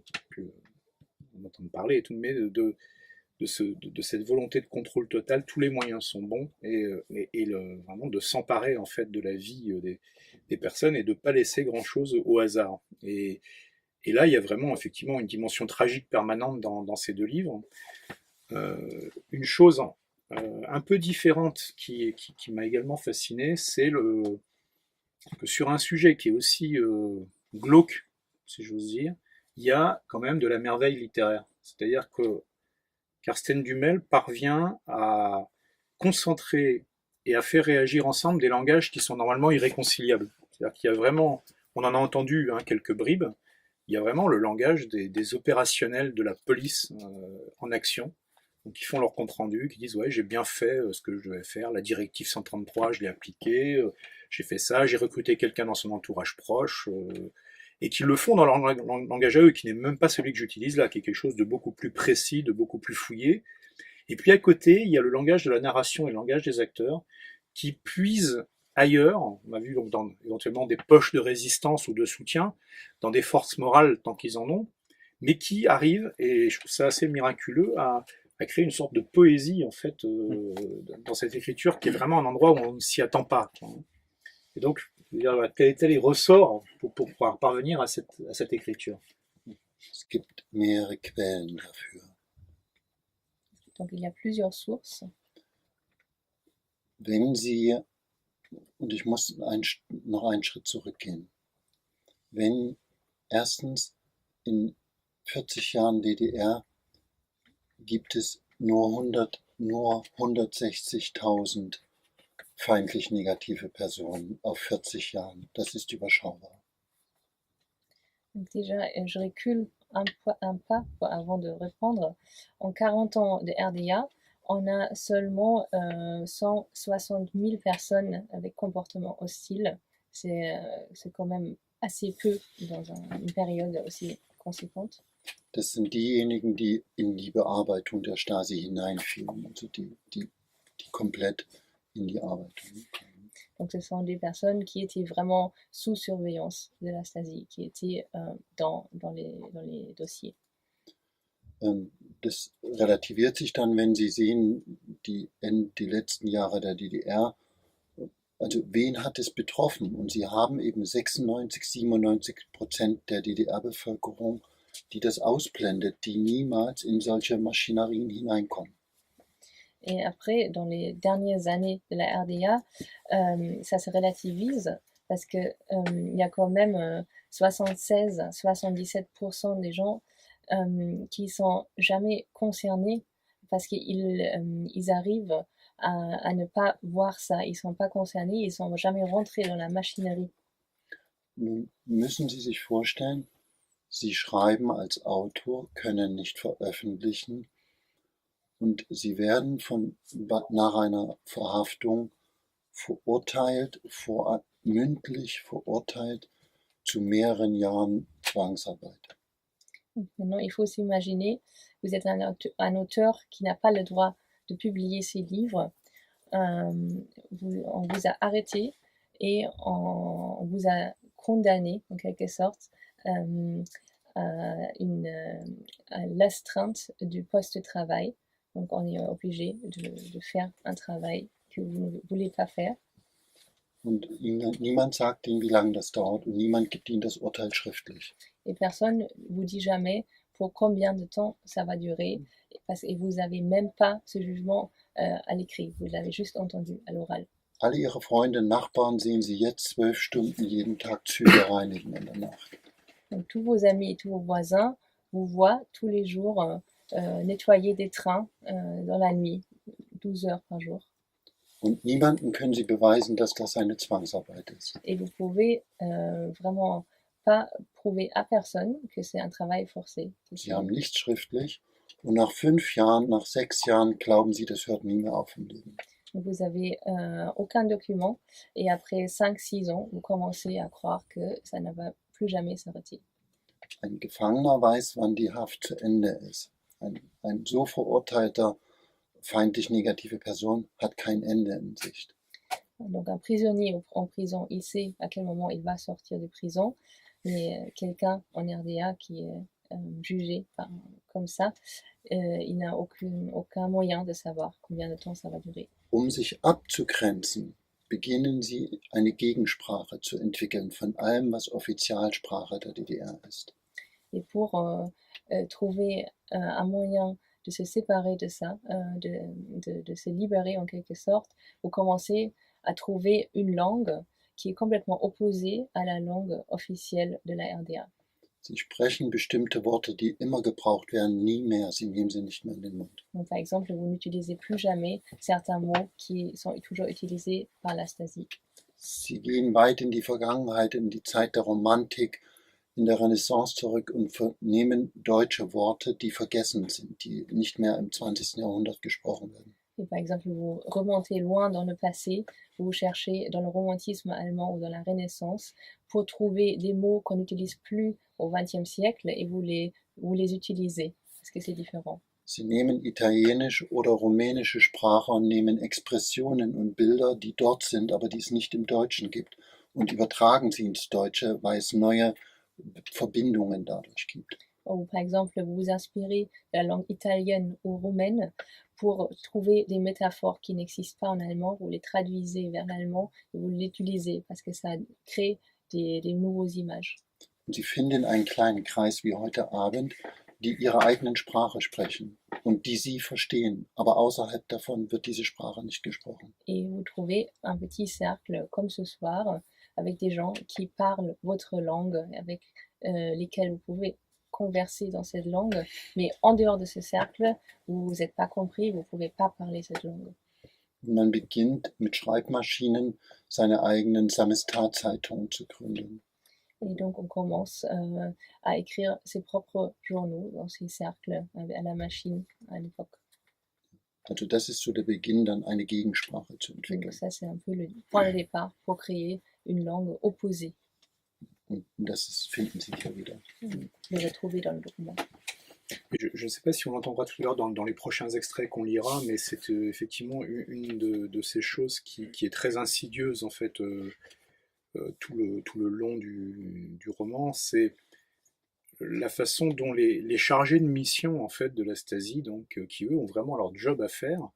[SPEAKER 1] on entend parler et tout, mais de cette volonté de contrôle total, tous les moyens sont bons et vraiment de s'emparer en fait de la vie des personnes et de ne pas laisser grand chose au hasard. Et Et là, il y a vraiment effectivement une dimension tragique permanente dans ces deux livres. Une chose un peu différente qui m'a également fasciné, c'est que sur un sujet qui est aussi glauque, si j'ose dire, il y a quand même de la merveille littéraire. C'est-à-dire que Carsten Dummel parvient à concentrer et à faire réagir ensemble des langages qui sont normalement irréconciliables. C'est-à-dire qu'il y a vraiment, on en a entendu quelques bribes, il y a vraiment le langage des opérationnels de la police en action, donc qui font leur compte-rendu, qui disent ouais j'ai bien fait ce que je devais faire, la directive 133 je l'ai appliquée, j'ai fait ça, j'ai recruté quelqu'un dans son entourage proche, et qui le font dans leur langage à eux, qui n'est même pas celui que j'utilise là, qui est quelque chose de beaucoup plus précis, de beaucoup plus fouillé. Et puis à côté, il y a le langage de la narration et le langage des acteurs qui puisent ailleurs, on a vu donc dans éventuellement des poches de résistance ou de soutien, dans des forces morales tant qu'ils en ont, mais qui arrivent, et je trouve ça assez miraculeux, à créer une sorte de poésie en fait dans cette écriture qui est vraiment un endroit où on ne s'y attend pas. Et donc, je veux dire, quels étaient les ressorts pour pouvoir parvenir à cette écriture?
[SPEAKER 2] Es gibt mehrere Quellen dafür.
[SPEAKER 4] Donc il y a plusieurs sources.
[SPEAKER 2] Wenn Sie, und ich muss noch einen Schritt zurückgehen, wenn erstens in 40 Jahren DDR gibt es nur 160.000 feindlich negative Personen auf 40 Jahren. Das ist überschaubar.
[SPEAKER 4] Donc déjà, je recule un pas avant de répondre. En 40 ans de RDA, on a seulement 160 000 personnes avec comportement hostile. C'est quand même assez peu dans une période aussi conséquente.
[SPEAKER 2] Das sind diejenigen, die in die Bearbeitung der Stasi hineinfielen, also die komplett in die Arbeitung kamen.
[SPEAKER 4] Donc ce sont des personnes qui étaient vraiment sous surveillance de la Stasi, qui étaient dans les dossiers.
[SPEAKER 2] Das relativiert sich dann, wenn Sie sehen, die letzten Jahre der DDR. Also wen hat es betroffen? Und Sie haben eben 96-97% der DDR-Bevölkerung, die das ausblendet, die niemals in solche Maschinerien hineinkommen.
[SPEAKER 4] Et après, dans les dernières années de la RDA, ça se relativise parce que il y a quand même 76-77% des gens qui sont jamais concernés parce qu'ils arrivent à ne pas voir ça. Ils sont pas concernés, ils sont jamais rentrés dans la machinerie.
[SPEAKER 2] Nun müssen Sie sich vorstellen, Sie schreiben als Autor, können nicht veröffentlichen und Sie werden nach einer Verhaftung mündlich verurteilt zu mehreren Jahren Zwangsarbeit.
[SPEAKER 4] Maintenant, il faut s'imaginer, vous êtes un auteur qui n'a pas le droit de publier ses livres. On vous a arrêté et on vous a condamné, en quelque sorte, à l'astreinte du poste de travail. Donc, on est obligé de faire un travail que vous ne voulez pas faire.
[SPEAKER 2] Und niemand sagt Ihnen, wie lange das dauert, und niemand gibt Ihnen das Urteil schriftlich.
[SPEAKER 4] Et personne ne vous dit jamais pour combien de temps ça va durer, et vous n'avez même pas ce jugement à l'écrit, vous l'avez juste entendu à l'oral.
[SPEAKER 2] Alle Ihre Freunde, Nachbarn sehen Sie jetzt 12 Stunden jeden Tag Züge reinigen in der Nacht.
[SPEAKER 4] Donc tous vos amis et tous vos voisins vous voient tous les jours nettoyer des trains dans la nuit, 12 heures par jour.
[SPEAKER 2] Und niemandem können Sie beweisen, dass das eine Zwangsarbeit ist.
[SPEAKER 4] Et vous pouvez vraiment pas prouver à personne que c'est un travail forcé.
[SPEAKER 2] Sie haben nichts schriftlich und nach 5 Jahren, nach 6 Jahren glauben Sie, das hört nie mehr auf im Leben.
[SPEAKER 4] Donc vous avez aucun document et après 5-6 ans, vous commencez à croire que ça ne va plus jamais s'arrêter.
[SPEAKER 2] Ein Gefangener weiß, wann die Haft zu Ende ist. Ein so verurteilter, feindlich negative Person hat kein Ende in Sicht.
[SPEAKER 4] Donc un prisonnier en prison, il sait à quel moment il va sortir de prison, mais quelqu'un en RDA qui est jugé comme ça, il n'a aucun moyen de savoir combien de temps ça va durer.
[SPEAKER 2] Sich abzugrenzen, beginnen Sie eine Gegensprache zu entwickeln von allem, was Offizialsprache der DDR ist.
[SPEAKER 4] Et pour trouver un moyen de se séparer de ça, de se libérer en quelque sorte, vous commencez à trouver une langue qui est complètement opposée à la langue officielle de la RDA.
[SPEAKER 2] Sie sprechen bestimmte Worte, die immer gebraucht werden, nie mehr. Sie nehmen sie nicht mehr in den Mund.
[SPEAKER 4] Donc, par exemple, vous n'utilisez plus jamais certains mots qui sont toujours utilisés par la Stasi.
[SPEAKER 2] Sie gehen weit in die Vergangenheit, in die Zeit der Romantik, in der Renaissance zurück und nehmen deutsche Worte, die vergessen sind, die nicht mehr im 20. Jahrhundert gesprochen werden.
[SPEAKER 4] Et par exemple, vous remontez loin dans le passé, vous cherchez dans le romantisme allemand ou dans la Renaissance pour trouver des mots qu'on n'utilise plus au XXe siècle et vous les utilisez, parce que c'est différent.
[SPEAKER 2] Sie nehmen italienische oder rumänische Sprache und nehmen Expressionen und Bilder, die dort sind, aber die es nicht im Deutschen gibt, und übertragen sie ins Deutsche, weil es neue Verbindungen dadurch gibt.
[SPEAKER 4] Ou par exemple, vous vous inspirez de la langue italienne ou roumaine pour trouver des métaphores qui n'existent pas en allemand, vous les traduisez vers l'allemand et vous l'utilisez parce que ça crée des nouvelles images.
[SPEAKER 2] Und sie finden einen kleinen Kreis wie heute Abend, die ihre eigenen Sprache sprechen und die sie verstehen, aber außerhalb davon wird diese Sprache nicht gesprochen.
[SPEAKER 4] Et vous trouvez un petit cercle comme ce soir avec des gens qui parlent votre langue, avec lesquels vous pouvez converser dans cette langue, mais en dehors de ce cercle, vous n'êtes pas compris, vous ne pouvez pas parler cette langue.
[SPEAKER 2] Und man beginnt mit Schreibmaschinen seine eigenen Samizdat-Zeitungen zu gründen.
[SPEAKER 4] Et donc on commence à écrire ses propres journaux dans ces cercles à la machine à l'époque.
[SPEAKER 2] Also das ist so der Beginn, dann eine Gegensprache zu
[SPEAKER 4] Donc
[SPEAKER 2] entwickeln.
[SPEAKER 4] ça c'est un peu le point de départ pour créer une langue opposée.
[SPEAKER 2] Und das finden Sie hier wieder.
[SPEAKER 4] Le retrouver dans le document.
[SPEAKER 1] Je ne sais pas si on l'entendra tout à l'heure dans les prochains extraits qu'on lira, mais c'est effectivement une de ces choses qui est très insidieuse en fait tout le long du roman. C'est la façon dont les chargés de mission en fait de la Stasi, donc qui eux ont vraiment leur job à faire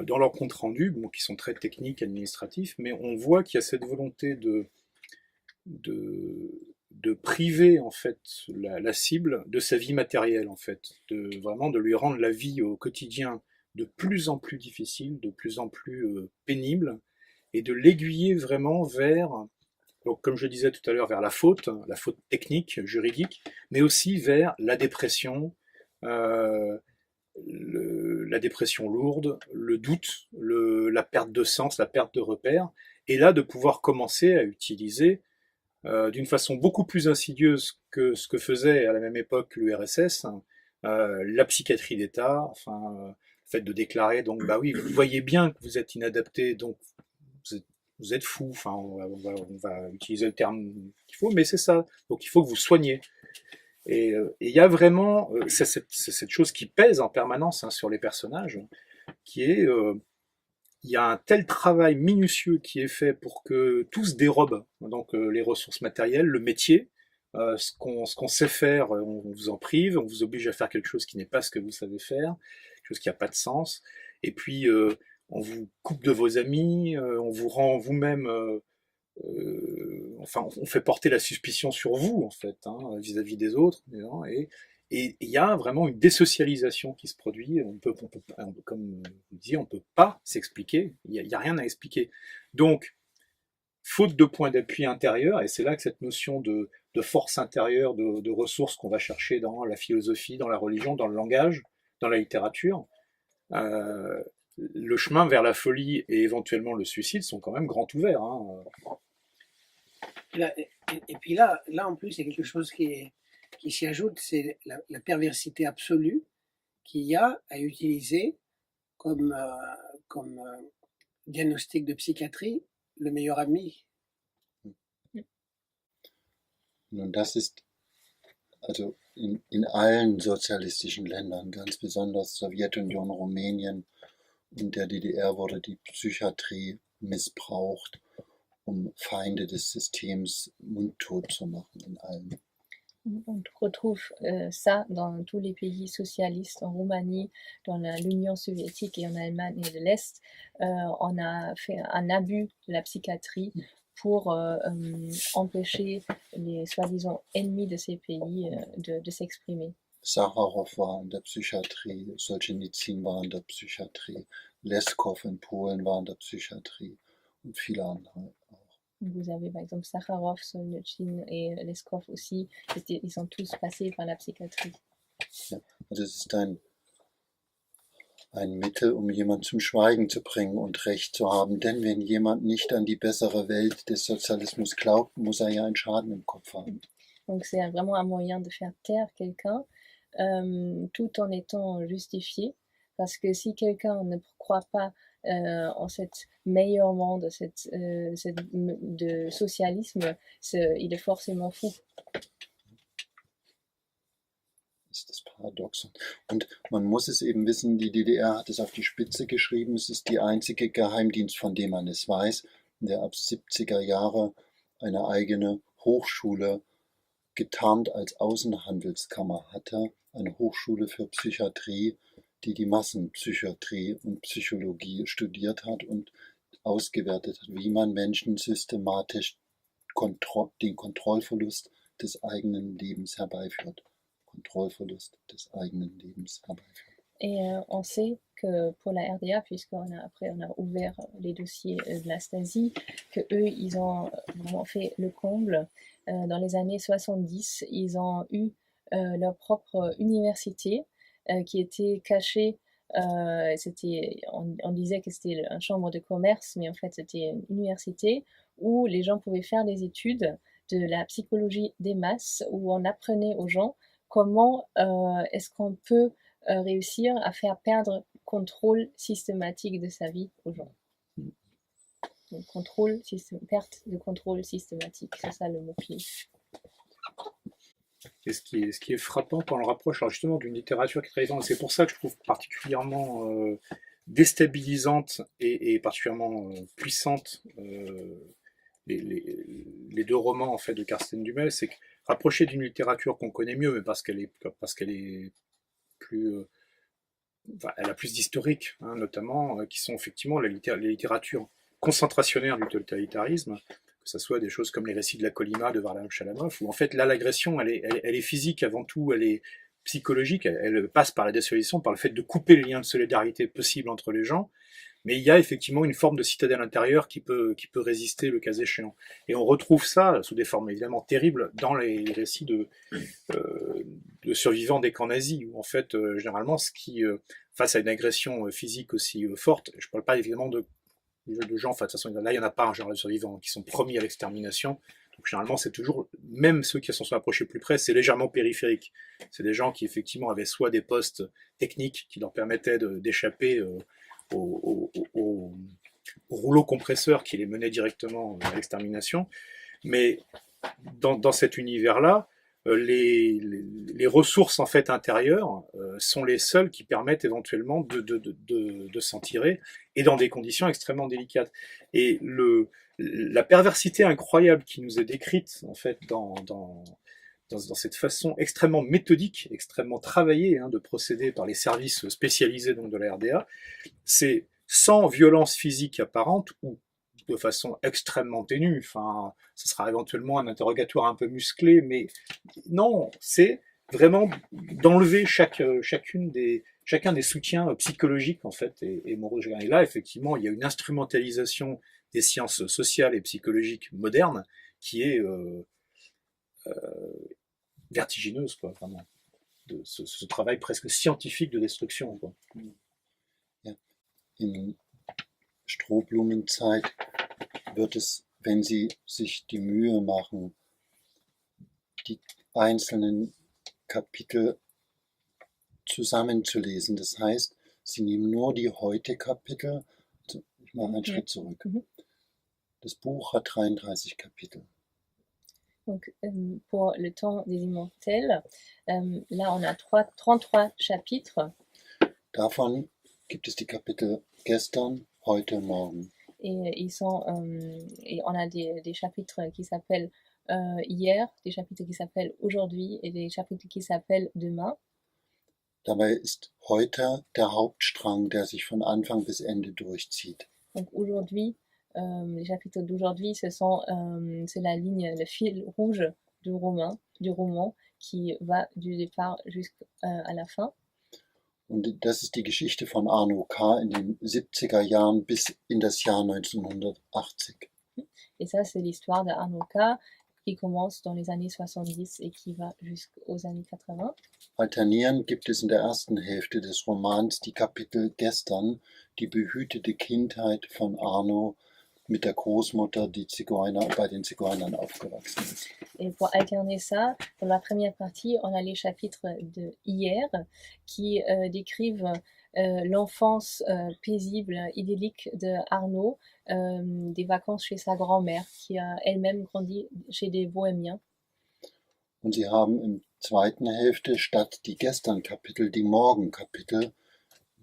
[SPEAKER 1] dans leurs comptes rendus, bon, qui sont très techniques, administratifs, mais on voit qu'il y a cette volonté de priver en fait la cible de sa vie matérielle en fait, vraiment de lui rendre la vie au quotidien de plus en plus difficile, de plus en plus pénible, et de l'aiguiller vraiment vers, donc comme je disais tout à l'heure, vers la faute technique, juridique, mais aussi vers la dépression, la dépression lourde, le doute, la perte de sens, la perte de repères, et là de pouvoir commencer à utiliser d'une façon beaucoup plus insidieuse que ce que faisait à la même époque l'URSS, la psychiatrie d'État, enfin, le fait de déclarer, donc, bah oui, vous voyez bien que vous êtes inadapté, donc vous êtes fou, enfin, on va utiliser le terme qu'il faut, mais c'est ça, donc il faut que vous soignez. Et il y a vraiment, c'est cette chose qui pèse en permanence sur les personnages, qui est... il y a un tel travail minutieux qui est fait pour que tout se dérobe, donc les ressources matérielles, le métier, ce qu'on sait faire, on vous en prive, on vous oblige à faire quelque chose qui n'est pas ce que vous savez faire, quelque chose qui n'a pas de sens, et puis on vous coupe de vos amis, on vous rend vous-même, enfin on fait porter la suspicion sur vous en fait, vis-à-vis des autres, et il y a vraiment une désocialisation qui se produit. Comme vous disiez, on ne peut pas s'expliquer. Il n'y a rien à expliquer. Donc, faute de point d'appui intérieur, et c'est là que cette notion de force intérieure, de ressources qu'on va chercher dans la philosophie, dans la religion, dans le langage, dans la littérature, le chemin vers la folie et éventuellement le suicide sont quand même grand ouverts.
[SPEAKER 3] Et puis là, en plus, il y a quelque chose qui s'y ajoute, c'est la perversité absolue qu'il y a à utiliser comme diagnostic de psychiatrie le meilleur ami.
[SPEAKER 2] Nun, das ist also in allen sozialistischen Ländern, ganz besonders Sowjetunion, Rumänien und der DDR, wurde die Psychiatrie missbraucht, Feinde des Systems mundtot zu machen, in allen.
[SPEAKER 4] On retrouve ça dans tous les pays socialistes, en Roumanie, dans l'Union soviétique et en Allemagne de l'Est. On a fait un abus de la psychiatrie pour empêcher les soi-disant ennemis de ces pays de s'exprimer.
[SPEAKER 2] Sacharow war in der Psychiatrie, Solzhenitsyn war in der Psychiatrie, Leskov in Polen war in der Psychiatrie und viele andere auch.
[SPEAKER 4] Vous avez par exemple Sakharov, Solzhenitsyn et Leskov aussi, ils sont tous passés par la psychiatrie.
[SPEAKER 2] Ja, also es ist ein Mittel, um jemanden zum Schweigen zu bringen und Recht zu haben. Denn wenn jemand nicht an die bessere Welt des Sozialismus glaubt, muss er ja einen Schaden im Kopf haben.
[SPEAKER 4] Donc c'est vraiment un moyen de faire taire quelqu'un tout en étant justifié. Parce que si quelqu'un ne croit pas en cette meilleur monde, de socialisme, il est forcément fou.
[SPEAKER 2] Das ist das Paradoxon. Und man muss es eben wissen, die DDR hat es auf die Spitze geschrieben. Es ist die einzige Geheimdienst, von dem man es weiß, der ab 70er Jahre eine eigene Hochschule getarnt als Außenhandelskammer hatte. Eine Hochschule für Psychiatrie, die die Massenpsychiatrie und Psychologie studiert hat und ausgewertet hat, wie man Menschen systematisch den Kontrollverlust des eigenen Lebens herbeiführt. Kontrollverlust des eigenen Lebens herbeiführt.
[SPEAKER 4] Et on sait que pour la RDA, après on a ouvert les dossiers de la Stasi, que eux ils ont vraiment fait le comble. Dans les années 70, ils ont eu leur propre université qui était cachée. On disait que c'était une chambre de commerce, mais en fait c'était une université où les gens pouvaient faire des études de la psychologie des masses, où on apprenait aux gens comment est-ce qu'on peut réussir à faire perdre contrôle systématique de sa vie aux gens. Donc, perte de contrôle systématique, c'est ça le mot-clé.
[SPEAKER 1] Et ce qui est frappant quand on le rapproche alors justement d'une littérature qui est très différente, c'est pour ça que je trouve particulièrement déstabilisante et particulièrement puissante les deux romans en fait de Carsten Dummel, c'est que rapproché d'une littérature qu'on connaît mieux, mais parce qu'elle est plus, elle a plus d'historique, hein, notamment, qui sont effectivement les littératures concentrationnaires du totalitarisme, que ce soit des choses comme les récits de la Colima de Varlam Chalamov, où en fait là l'agression elle est physique avant tout, elle est psychologique, elle passe par la désolidarisation, par le fait de couper les liens de solidarité possibles entre les gens. Mais il y a effectivement une forme de citadelle intérieure qui peut résister le cas échéant. Et on retrouve ça, sous des formes évidemment terribles, dans les récits de survivants des camps nazis, où en fait, généralement, face à une agression physique aussi forte, je ne parle pas évidemment de gens, enfin, de toute façon, là, il n'y en a pas un genre de survivants qui sont promis à l'extermination. Donc généralement, c'est toujours, même ceux qui s'en sont approchés plus près, c'est légèrement périphérique. C'est des gens qui effectivement avaient soit des postes techniques qui leur permettaient d'échapper au rouleau compresseur qui les menait directement à l'extermination. Mais dans cet univers-là, les ressources en fait intérieures sont les seules qui permettent éventuellement de s'en tirer, et dans des conditions extrêmement délicates. Et la perversité incroyable qui nous est décrite en fait dans cette façon extrêmement méthodique, extrêmement travaillée de procéder par les services spécialisés donc de la RDA, c'est sans violence physique apparente ou de façon extrêmement ténue. Enfin, ce sera éventuellement un interrogatoire un peu musclé, mais non, c'est vraiment d'enlever chacun des soutiens psychologiques en fait et moraux. Et là, effectivement, il y a une instrumentalisation des sciences sociales et psychologiques modernes qui est vertigineuse, quoi, vraiment. Ce travail presque scientifique de destruction, quoi.
[SPEAKER 2] Ja. In Strohblumenzeit wird es, wenn Sie sich die Mühe machen, die einzelnen Kapitel zusammenzulesen. Das heißt, Sie nehmen nur die Heute-Kapitel. Also ich mache einen Schritt zurück. Das Buch hat 33 Kapitel.
[SPEAKER 4] Donc, pour le temps des immortels, là on a 33 chapitres.
[SPEAKER 2] Davon gibt es die Kapitel gestern, heute, morgen.
[SPEAKER 4] Et on a des chapitres qui s'appellent hier, des chapitres qui s'appellent aujourd'hui et des chapitres qui s'appellent demain.
[SPEAKER 2] Dabei ist heute der Hauptstrang, der sich von Anfang bis Ende durchzieht.
[SPEAKER 4] Donc aujourd'hui, les chapitres d'aujourd'hui, c'est la ligne, le fil rouge du roman qui va du départ jusqu'à la fin.
[SPEAKER 2] Und das ist die Geschichte von Arno K. in den 70er Jahren bis in das Jahr 1980.
[SPEAKER 4] Et ça, c'est l'histoire d'Arno K. qui commence dans les années 70 et qui va jusqu'aux années 80.
[SPEAKER 2] Alternierend gibt es in der ersten Hälfte des Romans die Kapitel Gestern, die behütete Kindheit von Arno mit der Großmutter, die bei den Zigeunern aufgewachsen ist.
[SPEAKER 4] Et pour alterner ça, dans la première partie, on a les chapitres de hier qui décrivent l'enfance paisible, idyllique de Arno, des vacances chez sa grand-mère, qui a elle-même grandi chez des Bohémiens.
[SPEAKER 2] Und sie haben im zweiten Hälfte statt die Gestern-Kapitel die Morgen-Kapitel,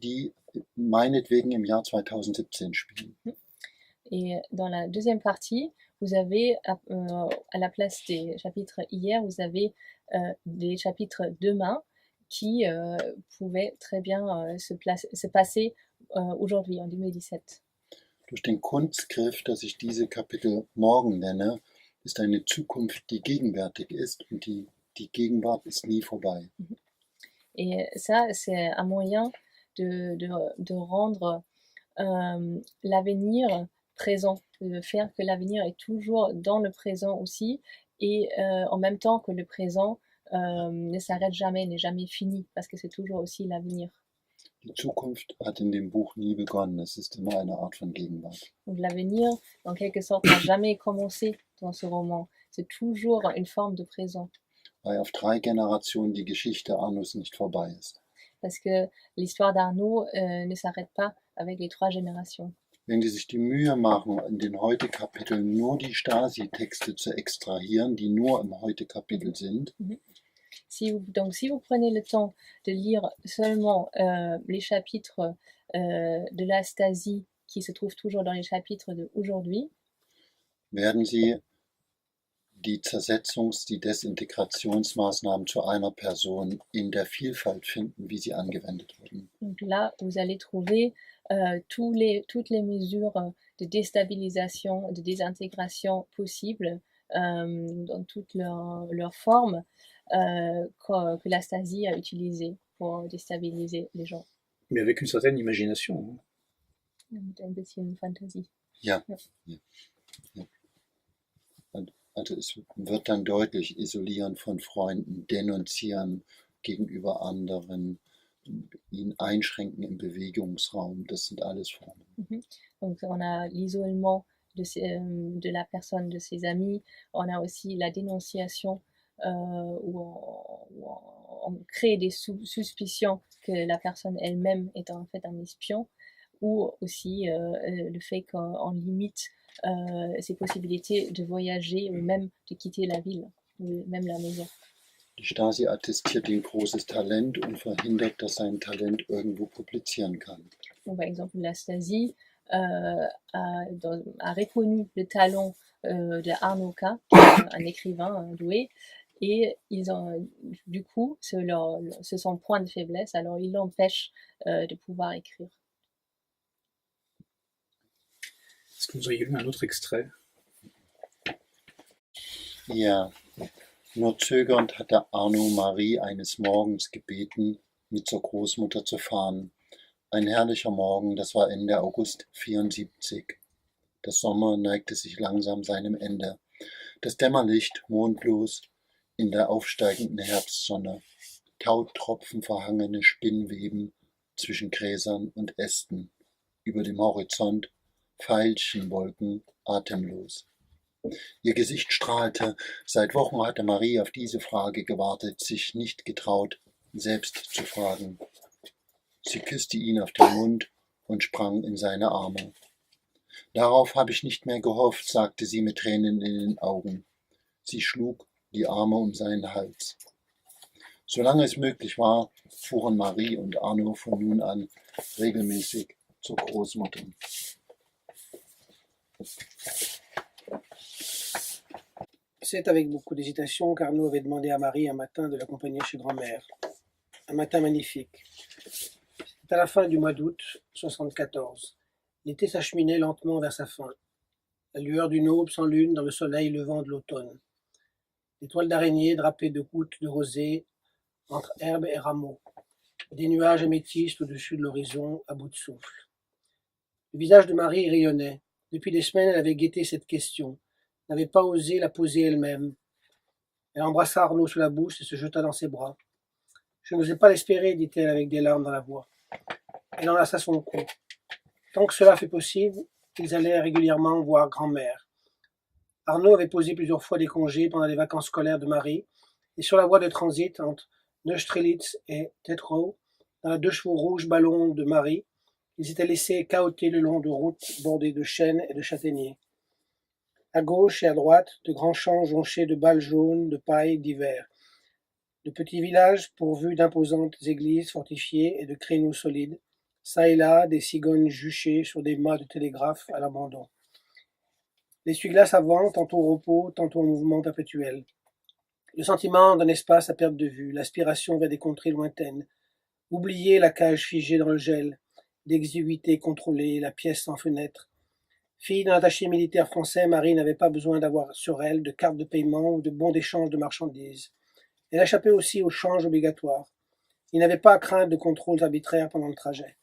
[SPEAKER 2] die meinetwegen im Jahr 2017 spielen.
[SPEAKER 4] Et dans la deuxième partie, vous avez, à la place des chapitres hier, vous avez des chapitres demain qui pouvaient très bien se passer aujourd'hui, en 2017.
[SPEAKER 2] Durch den Kunstgriff, dass ich diese Kapitel Morgen nenne, ist eine Zukunft, die gegenwärtig ist und die Gegenwart ist nie vorbei.
[SPEAKER 4] Et ça, c'est un moyen de rendre l'avenir présent, de faire que l'avenir est toujours dans le présent aussi, et en même temps que le présent ne s'arrête jamais, n'est jamais fini, parce que c'est toujours aussi l'avenir.
[SPEAKER 2] Die Zukunft hat in dem Buch nie begonnen, es ist immer eine Art von Gegenwart.
[SPEAKER 4] Donc l'avenir, en quelque sorte, n'a jamais commencé dans ce roman. C'est toujours une forme de présent.
[SPEAKER 2] Weil auf 3 Generationen die Geschichte Arnos nicht vorbei ist.
[SPEAKER 4] Parce que l'histoire d'Arno ne s'arrête pas avec les 3 générations.
[SPEAKER 2] Wenn Sie sich die Mühe machen, in den Heute-Kapiteln nur die Stasi-Texte zu extrahieren, die nur im Heute-Kapitel sind,
[SPEAKER 4] Si vous prenez le temps de lire seulement les chapitres de la Stasi qui se trouvent toujours dans les chapitres d'aujourd'hui,
[SPEAKER 2] werden Sie die die Desintegrationsmaßnahmen zu einer Person in der Vielfalt finden, wie sie angewendet wurden.
[SPEAKER 4] donc là, vous allez trouver toutes les mesures de déstabilisation, de désintégration possibles dans toutes leurs formes que la Stasi a utilisées pour déstabiliser les gens.
[SPEAKER 1] Mais avec une certaine imagination.
[SPEAKER 4] Mit ein bisschen Fantasie.
[SPEAKER 2] Ja. Also es wird dann deutlich, isolieren von Freunden, denunzieren gegenüber anderen, ihn einschränken im Bewegungsraum, das sind alles Formen.
[SPEAKER 4] Donc on a l'isolement de la personne, de ses amis, on a aussi la dénonciation où on crée des suspicions que la personne elle-même est en fait un espion, ou aussi le fait qu'on limite ses possibilités de voyager ou même de quitter la ville, ou même la maison.
[SPEAKER 2] Die Stasi attestiert ihm großes Talent und verhindert, dass sein Talent irgendwo publizieren kann.
[SPEAKER 4] Donc, par exemple, la Stasi a reconnu le talent de Arno K, un écrivain doué, et du coup, c'est son point de faiblesse, alors il l'empêche de pouvoir écrire.
[SPEAKER 1] Est-ce que vous auriez lu un autre extrait?
[SPEAKER 2] Ja, nur zögernd hatte Arno Marie eines Morgens gebeten, mit zur Großmutter zu fahren. Ein herrlicher Morgen, das war Ende August 1974. Das Sommer neigte sich langsam seinem Ende. Das Dämmerlicht, mondlos, in der aufsteigenden Herbstsonne. Tautropfen verhangene Spinnweben zwischen Gräsern und Ästen. Über dem Horizont Veilchenwolken, atemlos. Ihr Gesicht strahlte. Seit Wochen hatte Marie auf diese Frage gewartet, sich nicht getraut, selbst zu fragen. Sie küsste ihn auf den Mund und sprang in seine Arme. Darauf habe ich nicht mehr gehofft, sagte sie mit Tränen in den Augen. Sie schlug die Arme um seinen Hals. Solange es möglich war, fuhren Marie und Arno von nun an regelmäßig zur Großmutter.
[SPEAKER 3] C'est avec beaucoup d'hésitation qu'Arnaud avait demandé à Marie un matin de l'accompagner chez grand-mère. Un matin magnifique. C'était à la fin du mois d'août 1974. L'été s'acheminait lentement vers sa fin. la lueur d'une aube sans lune dans le soleil levant de l'automne, des toiles d'araignée drapées de gouttes de rosée entre herbes et rameaux, des nuages améthystes au-dessus de l'horizon à bout de souffle. Le visage de Marie rayonnait. Depuis des semaines, elle avait guetté cette question, n'avait pas osé la poser elle-même. Elle embrassa Arnaud sous la bouche et se jeta dans ses bras. Je n'osais pas l'espérer, dit-elle avec des larmes dans la voix. Elle enlaça son cou. Tant que cela fut possible, ils allaient régulièrement voir grand-mère. Arnaud avait posé plusieurs fois des congés pendant les vacances scolaires de Marie, et sur la voie de transit entre Neustrelitz et Tetrow, dans la 2 chevaux rouges ballon de Marie, ils s'étaient laissés cahoter le long de routes bordées de chênes et de châtaigniers. À gauche et à droite, de grands champs jonchés de balles jaunes de paille d'hiver, de petits villages pourvus d'imposantes églises fortifiées et de créneaux solides, çà et là des cigognes juchées sur des mâts de télégraphe à l'abandon. L'essuie-glace avant, tantôt au repos, tantôt en mouvement perpétuel. Le sentiment d'un espace à perte de vue, l'aspiration vers des contrées lointaines. Oublier la cage figée dans le gel, l'exiguïté contrôlée, la pièce sans fenêtre. Fille d'un attaché militaire français, Marie n'avait pas besoin d'avoir sur elle de carte de paiement ou de bons d'échange de marchandises. Elle échappait aussi au change obligatoire. Il n'avait pas à craindre de contrôles arbitraires pendant le trajet.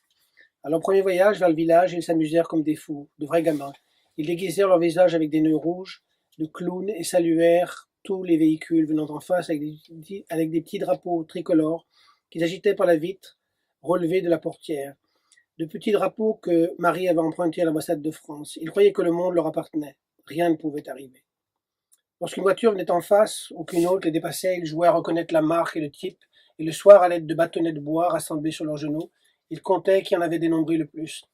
[SPEAKER 3] À leur premier voyage vers le village, ils s'amusèrent comme des fous, de vrais gamins. Ils déguisèrent leur visage avec des nœuds rouges, de clowns et saluèrent tous les véhicules venant en face avec des petits drapeaux tricolores qu'ils agitaient par la vitre relevée de la portière. De petits drapeaux que Marie avait empruntés à l'ambassade de France. Ils croyaient que le monde leur appartenait. Rien ne pouvait arriver. Lorsqu'une voiture venait en face ou qu'une autre les dépassait, ils jouaient à reconnaître la marque et le type, et le soir, à l'aide de bâtonnets de bois rassemblés sur leurs genoux, ils comptaient qui en avait dénombré le plus.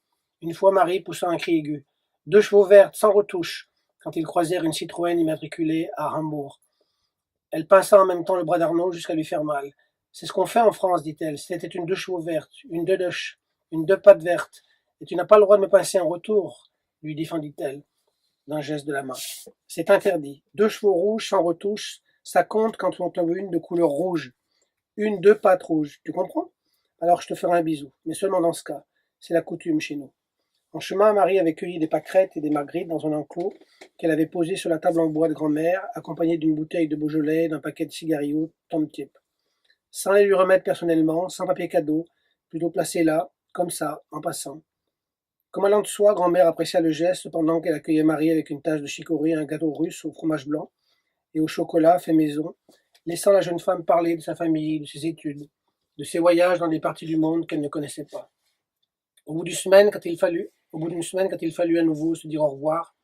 [SPEAKER 3] Une fois, Marie poussa un cri aigu. 2 chevaux vertes, sans retouche, quand ils croisèrent une Citroën immatriculée à Hambourg. Elle pinça en même temps le bras d'Arnaud jusqu'à lui faire mal. C'est ce qu'on fait en France, dit-elle. C'était une 2 chevaux vertes, une 2 doche, une 2 pattes vertes. Et tu n'as pas le droit de me pincer en retour, lui défendit-elle, d'un geste de la main. C'est interdit. 2 chevaux rouges sans retouche, ça compte quand on en veut une de couleur rouge. Une 2 pattes rouges. Tu comprends? Alors je te ferai un bisou. Mais seulement dans ce cas. C'est la coutume chez nous. En chemin, Marie avait cueilli des pâquerettes et des marguerites dans un enclos qu'elle avait posé sur la table en bois de grand-mère, accompagnée d'une bouteille de Beaujolais et d'un paquet de cigarillos Tom Tip. Sans les lui remettre personnellement, sans papier cadeau, plutôt placé là, comme ça, en passant. Comme allant de soi, grand-mère apprécia le geste pendant qu'elle accueillait Marie avec une tasse de chicorée et un gâteau russe au fromage blanc et au chocolat fait maison, laissant la jeune femme parler de sa famille, de ses études, de ses voyages dans des parties du monde qu'elle ne connaissait pas. Au bout d'une semaine, quand il fallut à nouveau se dire au revoir,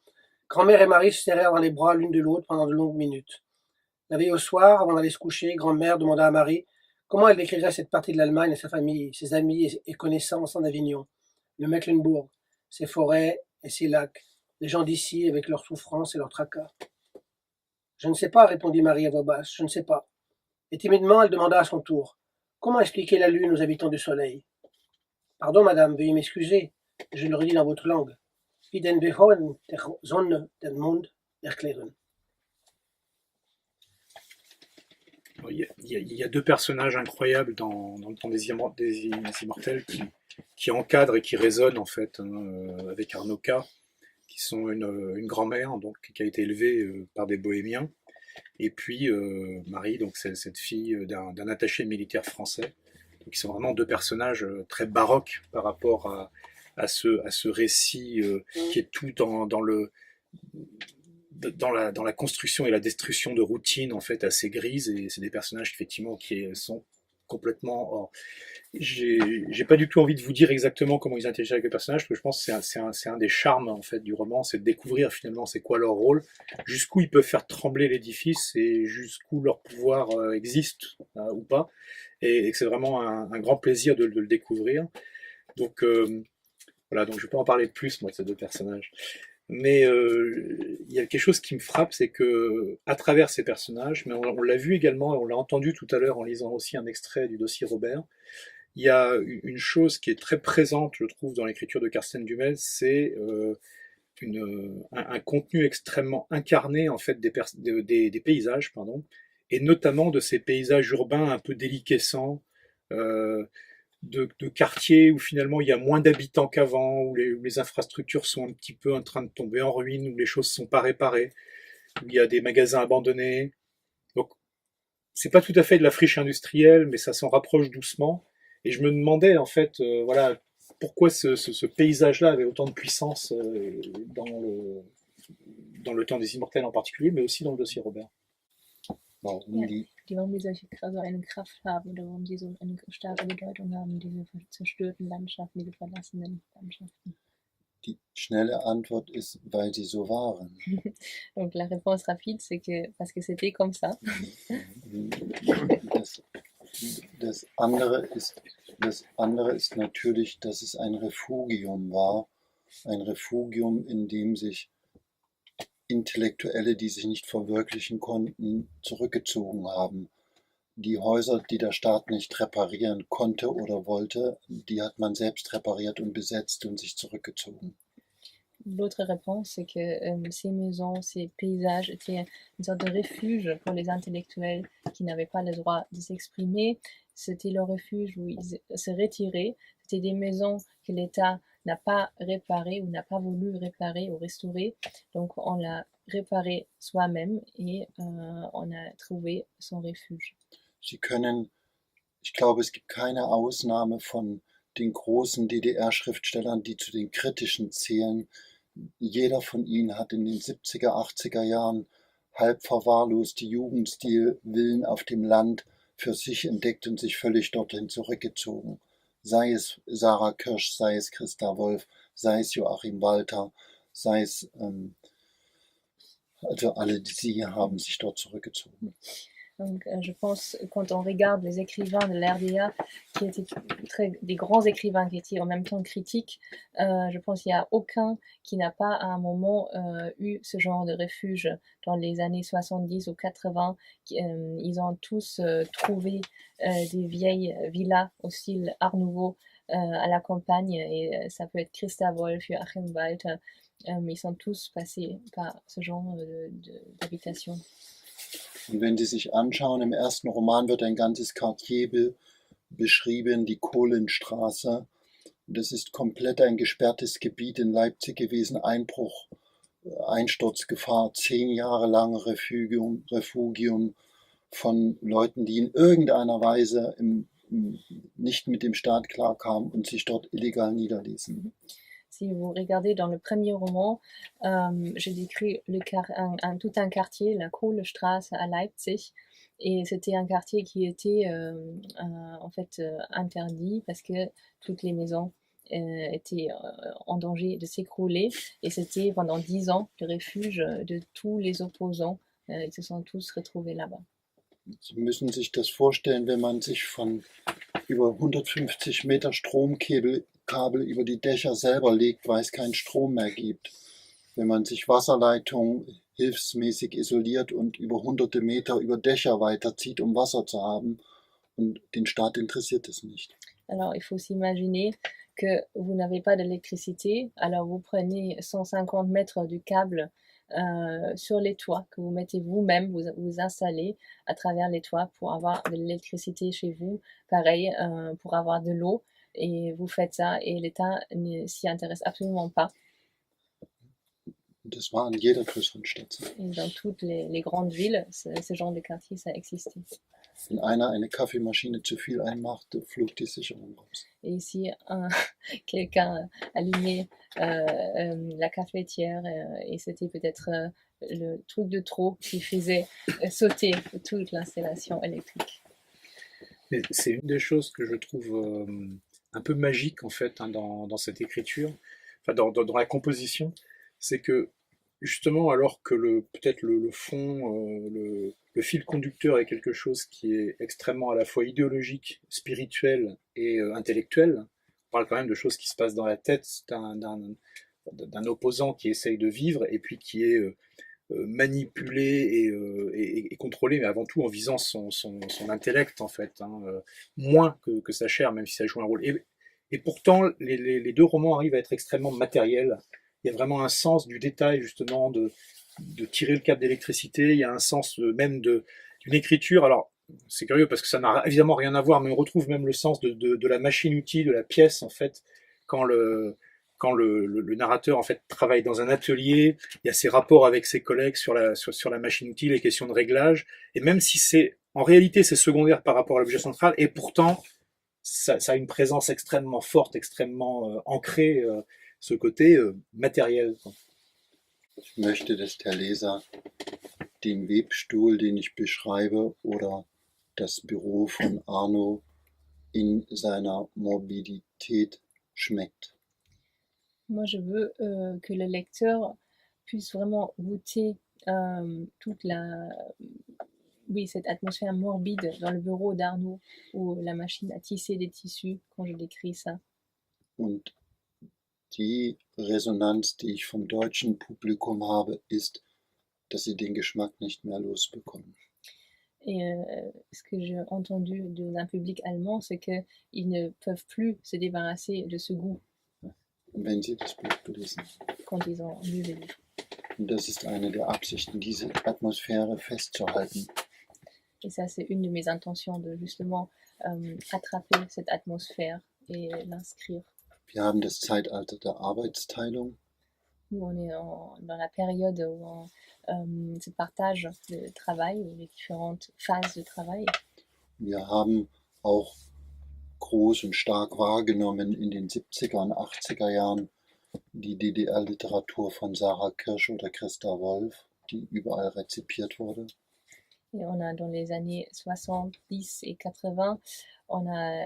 [SPEAKER 3] grand-mère et Marie se serrèrent dans les bras l'une de l'autre pendant de longues minutes. La veille au soir, avant d'aller se coucher, grand-mère demanda à Marie comment elle décrirait cette partie de l'Allemagne et sa famille, ses amis et connaissances en Avignon, le Mecklembourg, ses forêts et ses lacs, les gens d'ici avec leurs souffrances et leurs tracas. Je ne sais pas, répondit Marie à voix basse, je ne sais pas. Et timidement, elle demanda à son tour, comment expliquer la lune aux habitants du soleil? Pardon, madame, veuillez m'excuser, je le redis dans votre langue. Wie den Behoren der Sonne den Mond erklären.
[SPEAKER 1] Il y a 2 personnages incroyables dans le temps des Immortels qui encadrent et qui résonnent en fait avec Arnaud K, qui sont une grand-mère donc qui a été élevée par des bohémiens, et puis Marie, donc c'est cette fille d'un attaché militaire français. Donc, qui sont vraiment 2 personnages très baroques par rapport à ce récit qui est tout dans la construction et la destruction de routines en fait assez grises, et c'est des personnages effectivement qui sont complètement hors. J'ai pas du tout envie de vous dire exactement comment ils interagissent avec les personnages, parce que je pense que c'est un des charmes en fait du roman, c'est de découvrir finalement c'est quoi leur rôle, jusqu'où ils peuvent faire trembler l'édifice et jusqu'où leur pouvoir existe ou pas, et que c'est vraiment un grand plaisir de le découvrir. Donc voilà, donc je vais pas en parler plus moi de ces 2 personnages. Mais il y a quelque chose qui me frappe, c'est que à travers ces personnages, mais on l'a vu également, et on l'a entendu tout à l'heure en lisant aussi un extrait du dossier Robert, il y a une chose qui est très présente, je trouve, dans l'écriture de Carsten Dummel, c'est un contenu extrêmement incarné en fait des paysages, pardon, et notamment de ces paysages urbains un peu déliquescents, de quartiers où finalement il y a moins d'habitants qu'avant, où les infrastructures sont un petit peu en train de tomber en ruine, où les choses sont pas réparées, où il y a des magasins abandonnés. Donc c'est pas tout à fait de la friche industrielle, mais ça s'en rapproche doucement. Et je me demandais en fait, voilà, pourquoi ce paysage-là avait autant de puissance dans le temps des Immortels en particulier, mais aussi dans le dossier Robert.
[SPEAKER 2] Warum
[SPEAKER 4] Ja,
[SPEAKER 2] die,
[SPEAKER 4] warum die solche so eine Kraft haben oder warum sie so eine starke Bedeutung haben, diese zerstörten Landschaften, diese verlassenen Landschaften.
[SPEAKER 2] die schnelle Antwort ist, weil sie so waren.
[SPEAKER 4] Donc la réponse rapide, c'est que parce que c'était comme ça.
[SPEAKER 2] Das, das andere ist natürlich, dass es ein Refugium war. Ein Refugium, in dem sich Intellektuelle, die sich nicht verwirklichen konnten, zurückgezogen haben. Die Häuser, die der Staat nicht reparieren konnte oder wollte, die hat man selbst repariert und besetzt und sich zurückgezogen.
[SPEAKER 4] L'autre réponse, c'est que ces maisons, ces paysages étaient une sorte de refuge pour les intellectuels qui n'avaient pas le droit de s'exprimer. C'était le refuge où ils se retiraient. C'était des maisons que l'État n'a pas réparées ou n'a pas voulu réparer ou restaurer. Donc on l'a réparé soi-même et on a trouvé son refuge.
[SPEAKER 2] Sie können, ich glaube, es gibt keine Ausnahme von den großen DDR-Schriftstellern, die zu den kritischen zählen. Jeder von ihnen hat in den 70er, 80er Jahren halb verwahrloste Jugendstil-Villen auf dem Land für sich entdeckt und sich völlig dorthin zurückgezogen. Sei es Sarah Kirsch, sei es Christa Wolf, sei es Joachim Walter, sei es, also alle sie haben sich dort zurückgezogen.
[SPEAKER 4] Donc, je pense, quand on regarde les écrivains de l'RDA, qui étaient des grands écrivains qui étaient en même temps critiques, je pense qu'il n'y a aucun qui n'a pas à un moment eu ce genre de refuge dans les années 70 ou 80. Ils ont tous trouvé des vieilles villas au style Art Nouveau à la campagne, et ça peut être Christa Wolf, Joachim Walter, ils sont tous passés par ce genre d'habitation.
[SPEAKER 2] Und wenn Sie sich anschauen, im ersten Roman wird ein ganzes Quartier beschrieben, die Kohlenstraße. Das ist komplett ein gesperrtes Gebiet in Leipzig gewesen, Einbruch, Einsturzgefahr, 10 Jahre lang Refugium von Leuten, die in irgendeiner Weise nicht mit dem Staat klarkamen und sich dort illegal niederließen.
[SPEAKER 4] Si vous regardez dans le premier roman, je décris tout un quartier, la Kohlestraße à Leipzig, et c'était un quartier qui était en fait interdit parce que toutes les maisons étaient en danger de s'écrouler, et c'était pendant 10 ans le refuge de tous les opposants. Ils se sont tous retrouvés là-bas.
[SPEAKER 2] Sie müssen sich das vorstellen, wenn man sich von über 150 Meter Stromkabel über die Dächer selber legt, weil es keinen Strom mehr gibt. Wenn man sich Wasserleitungen hilfsmäßig isoliert und über hunderte Meter über Dächer weiterzieht, um Wasser zu haben, und den Staat interessiert es nicht.
[SPEAKER 4] Alors, il faut s'imaginer que vous n'avez pas d'électricité, alors vous prenez 150 mètres du câble sur les toits que vous mettez vous-même, vous installez à travers les toits pour avoir de l'électricité chez vous, pareil pour avoir de l'eau, et vous faites ça et l'État ne s'y intéresse absolument pas.
[SPEAKER 2] Das war in jeder größeren Stadt.
[SPEAKER 4] Et dans toutes les grandes villes, ce genre de quartier, ça existait.
[SPEAKER 2] Wenn einer eine Kaffeemaschine zu viel einmachte, flog die Sicherung raus.
[SPEAKER 4] Et si quelqu'un allumait la cafetière et c'était peut-être le truc de trop qui faisait sauter toute l'installation électrique.
[SPEAKER 1] C'est une des choses que je trouve un peu magique en fait dans cette écriture, enfin dans la composition, c'est que justement alors que peut-être le fond, le fil conducteur est quelque chose qui est extrêmement à la fois idéologique, spirituel et intellectuel. On parle quand même de choses qui se passent dans la tête d'un opposant qui essaye de vivre et puis qui est manipulé et contrôlé, mais avant tout en visant son intellect en fait, moins que sa chair, même si ça joue un rôle. Et pourtant, les deux romans arrivent à être extrêmement matériels. Il y a vraiment un sens du détail justement, de tirer le câble d'électricité. Il y a un sens même d'une écriture. Alors c'est curieux parce que ça n'a évidemment rien à voir, mais on retrouve même le sens de la machine-outil, de la pièce en fait, quand le narrateur en fait travaille dans un atelier, il y a ses rapports avec ses collègues sur la machine-outil, les questions de réglage, et même si c'est en réalité c'est secondaire par rapport à l'objet central, et pourtant ça a une présence extrêmement forte, extrêmement ancrée, ce côté matériel.
[SPEAKER 2] Ich möchte, dass der Leser den Webstuhl, den ich beschreibe, oder das Büro von Arno in seiner Morbidität schmeckt.
[SPEAKER 4] Moi, je veux que le lecteur puisse vraiment goûter toute oui, cette atmosphère morbide dans le bureau d'Arnaud ou la machine à tisser des tissus quand je décris ça.
[SPEAKER 2] Und die Resonanz, die ich vom deutschen Publikum habe, ist, dass sie den Geschmack nicht mehr losbekommen.
[SPEAKER 4] Et ce que j'ai entendu d'un public allemand, c'est qu'ils ne peuvent plus se débarrasser de ce goût
[SPEAKER 2] Wenn sie das Buch gelesen.
[SPEAKER 4] quand ils ont lu le livre.
[SPEAKER 2] Und das ist eine der Absichten, diese Atmosphäre festzuhalten.
[SPEAKER 4] Et ça, c'est une de mes intentions, de justement attraper cette atmosphère et l'inscrire.
[SPEAKER 2] Wir haben das Zeitalter der Arbeitsteilung.
[SPEAKER 4] Nous, on est dans la période où on se partage le travail, les différentes phases de travail.
[SPEAKER 2] Wir haben auch groß und stark wahrgenommen in den 70er und 80er Jahren die DDR-Literatur von Sarah Kirsch oder Christa Wolf, die überall rezipiert wurde.
[SPEAKER 4] Et on a dans les années 70 et 80, on a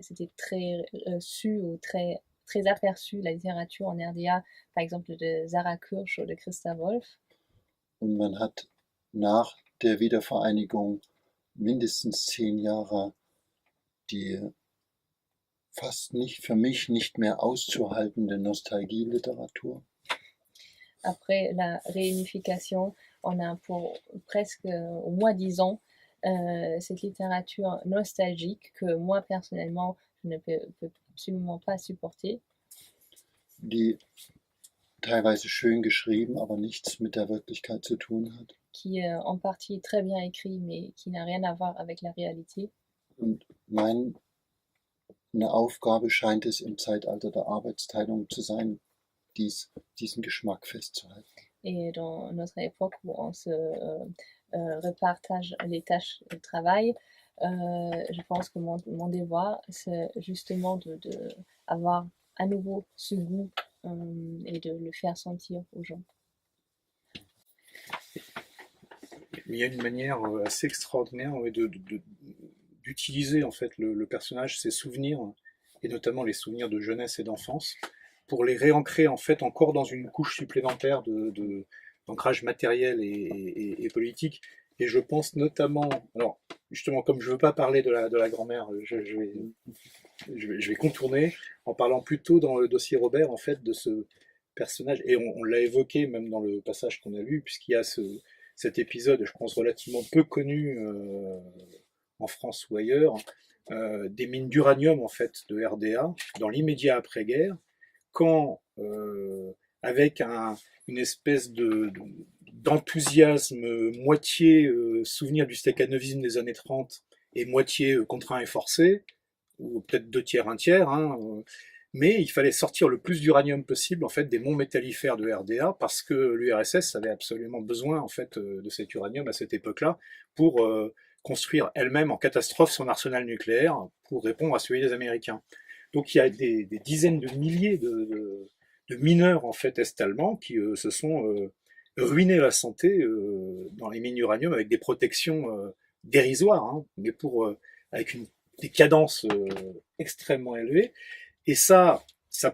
[SPEAKER 4] c'était très reçu ou très aperçu la littérature en RDA, par exemple de Sarah Kirsch ou de Christa Wolf.
[SPEAKER 2] Und man hat nach der Wiedervereinigung mindestens 10 Jahre die fast nicht, für mich nicht mehr auszuhaltende Nostalgieliteratur.
[SPEAKER 4] Après la réunification, on a pour presque au moins 10 ans cette littérature nostalgique que moi personnellement je ne peux absolument pas supporter.
[SPEAKER 2] Die teilweise schön geschrieben, aber nichts mit der Wirklichkeit zu tun hat.
[SPEAKER 4] Qui est en partie très bien écrit, mais qui n'a rien à voir avec la réalité.
[SPEAKER 2] Und meine Aufgabe scheint es im Zeitalter der Arbeitsteilung zu sein, diesen Geschmack festzuhalten.
[SPEAKER 4] Et dans notre époque où on se repartage les tâches de travail, je pense que mon devoir, c'est justement de avoir à nouveau ce goût et de le faire sentir aux gens.
[SPEAKER 1] Il y a une manière assez extraordinaire d'utiliser en fait le personnage, ses souvenirs, et notamment les souvenirs de jeunesse et d'enfance, pour les réancrer en fait encore dans une couche supplémentaire d'ancrage matériel et politique. Et je pense notamment, alors justement comme je veux pas parler de la grand-mère, je vais contourner en parlant plutôt dans le dossier Robert en fait de ce personnage, et on l'a évoqué même dans le passage qu'on a lu, puisqu'il y a cet épisode, je pense relativement peu connu en France ou ailleurs, des mines d'uranium en fait de RDA dans l'immédiat après-guerre, quand avec une espèce d'enthousiasme moitié souvenir du stakhanovisme des années 30 et moitié contraint et forcé, ou peut-être 2/3, 1/3, hein, mais il fallait sortir le plus d'uranium possible en fait des monts métallifères de RDA, parce que l'URSS avait absolument besoin en fait de cet uranium à cette époque-là pour construire elle-même en catastrophe son arsenal nucléaire pour répondre à celui des Américains. Donc il y a des dizaines de milliers de mineurs en fait est-allemands qui se sont ruinés la santé dans les mines d'uranium avec des protections dérisoires, hein, mais avec des cadences extrêmement élevées. Et ça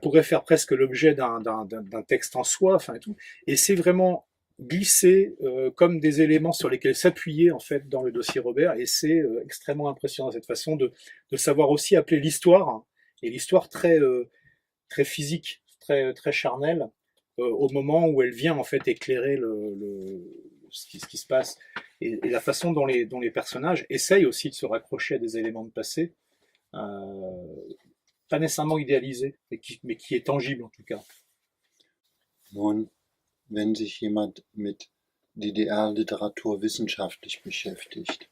[SPEAKER 1] pourrait faire presque l'objet d'un texte en soi, enfin et tout. Et c'est vraiment glissé comme des éléments sur lesquels s'appuyer en fait dans le dossier Robert. Et c'est extrêmement impressionnant cette façon de savoir aussi appeler l'histoire, hein, et l'histoire très physique, très charnelle, au moment où elle vient en fait éclairer ce qui se passe, et la façon dont les personnages essayent aussi de se raccrocher à des éléments de passé, pas nécessairement idéalisé, mais qui est tangible en tout cas.
[SPEAKER 2] Nun, wenn sich jemand mit DDR-Literatur wissenschaftlich beschäftigt,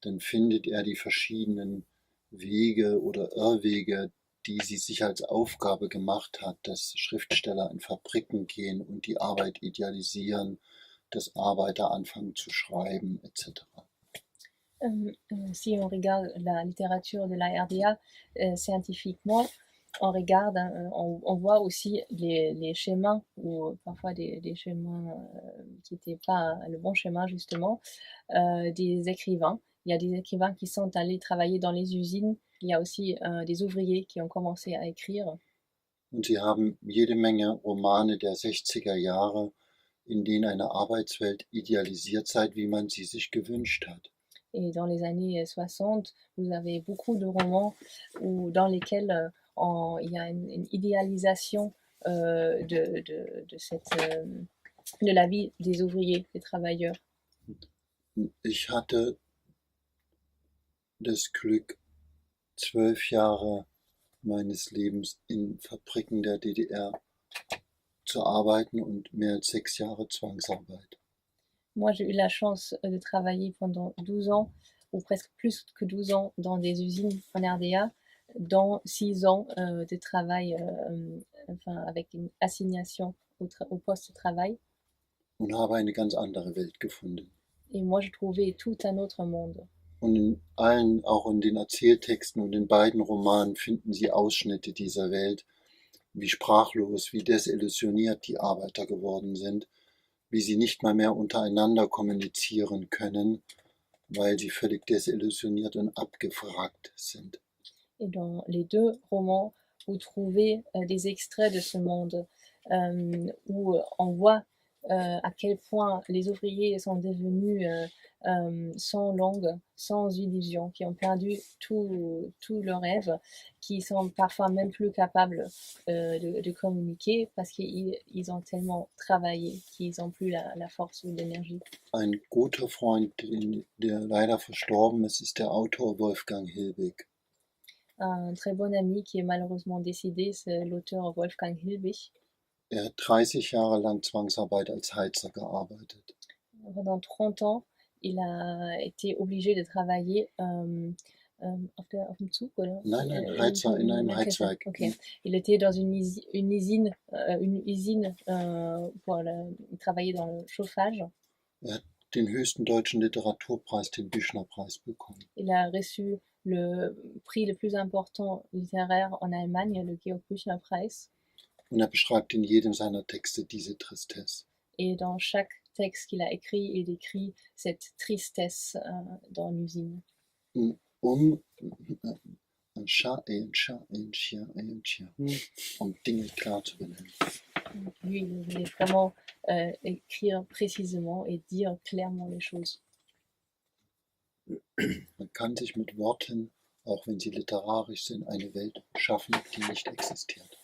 [SPEAKER 2] dann findet er die verschiedenen Wege oder Irrwege, die sie sich als Aufgabe gemacht hat, dass Schriftsteller in Fabriken gehen und die Arbeit idealisieren, dass Arbeiter anfangen zu schreiben, etc.
[SPEAKER 4] Si on regarde la littérature de la RDA scientifiquement, on regarde, on voit aussi les schémas, ou parfois des schémas qui n'étaient pas le bon schéma justement, des écrivains. Il y a des écrivains qui sont allés travailler dans les usines. Il y a aussi des ouvriers qui ont commencé à écrire.
[SPEAKER 2] Und sie haben jede Menge Romane der 60er Jahre, in denen eine Arbeitswelt idealisiert sei, wie man sie sich gewünscht hat.
[SPEAKER 4] Et dans les années 60, vous avez beaucoup de romans dans lesquels il y a une idéalisation de la vie des ouvriers, des travailleurs.
[SPEAKER 2] Ich hatte das Glück, 12 Jahre meines Lebens in Fabriken der DDR zu arbeiten und mehr als 6 Jahre Zwangsarbeit.
[SPEAKER 4] Moi, j'ai eu la chance de travailler pendant 12 ans, ou presque plus que 12 ans, dans des usines en RDA, dans 6 ans de travail, avec une assignation au poste de travail.
[SPEAKER 2] Und habe eine ganz andere Welt gefunden.
[SPEAKER 4] Et moi, je trouvais tout un autre monde.
[SPEAKER 2] Und auch in den Erzähltexten und in beiden Romanen finden Sie Ausschnitte dieser Welt, wie sprachlos, wie desillusioniert die Arbeiter geworden sind, wie sie nicht mal mehr untereinander kommunizieren können, weil sie völlig desillusioniert und abgefragt sind.
[SPEAKER 4] Et dans les deux romans, vous trouvez des extraits de ce monde où on voit à quel point les ouvriers sont devenus sans langue, sans illusion, qui ont perdu tout leur rêve, qui sont parfois même plus capables de communiquer parce qu'ils ont tellement travaillé qu'ils n'ont plus la force ou l'énergie.
[SPEAKER 2] Ein guter Freund, der leider verstorben ist, ist der Autor Wolfgang Hilbig.
[SPEAKER 4] Un très bon ami qui est malheureusement décédé, c'est l'auteur Wolfgang Hilbig.
[SPEAKER 2] Er hat 30 Jahre lang Zwangsarbeit als Heizer gearbeitet.
[SPEAKER 4] Pendant 30 ans, il a été obligé de travailler auf dem Zug, oder?
[SPEAKER 2] Nein, Heizer in einem Heizwerk.
[SPEAKER 4] Okay. Il était dans une usine pour travailler dans le chauffage.
[SPEAKER 2] Er hat den höchsten deutschen Literaturpreis, den Büchnerpreis, bekommen.
[SPEAKER 4] Il a reçu le prix le plus important littéraire en Allemagne, le Georg Büchner Preis.
[SPEAKER 2] Und er beschreibt in jedem seiner Texte diese Tristesse.
[SPEAKER 4] Et dans chaque texte qu'il a écrit, il décrit cette tristesse dans l'usine.
[SPEAKER 2] Ein Chat et un chat et un chien et un chien, Dinge klar zu benennen.
[SPEAKER 4] Lui, il voulait vraiment écrire précisément et dire clairement les choses.
[SPEAKER 2] Man kann sich mit Worten, auch wenn sie literarisch sind, eine Welt schaffen, die nicht existiert.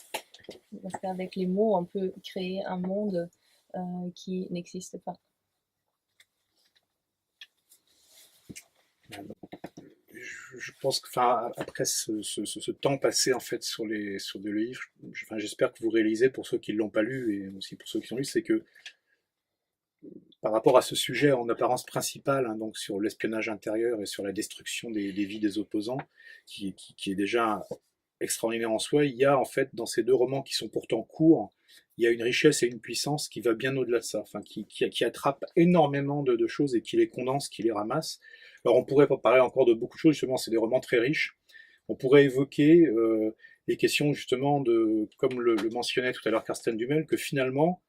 [SPEAKER 4] Parce qu'avec les mots, on peut créer un monde qui n'existe pas.
[SPEAKER 1] Je pense que, après ce temps passé en fait sur des livres, j'espère que vous réalisez, pour ceux qui ne l'ont pas lu et aussi pour ceux qui l'ont lu, c'est que par rapport à ce sujet en apparence principal, hein, donc sur l'espionnage intérieur et sur la destruction des vies des opposants, qui est déjà extraordinaire en soi, il y a en fait dans ces deux romans qui sont pourtant courts, il y a une richesse et une puissance qui va bien au-delà de ça, qui attrape énormément de choses et qui les condense, qui les ramasse. Alors on pourrait parler encore de beaucoup de choses, justement c'est des romans très riches. On pourrait évoquer les questions justement de, comme le mentionnait tout à l'heure Carsten Dummel, que finalement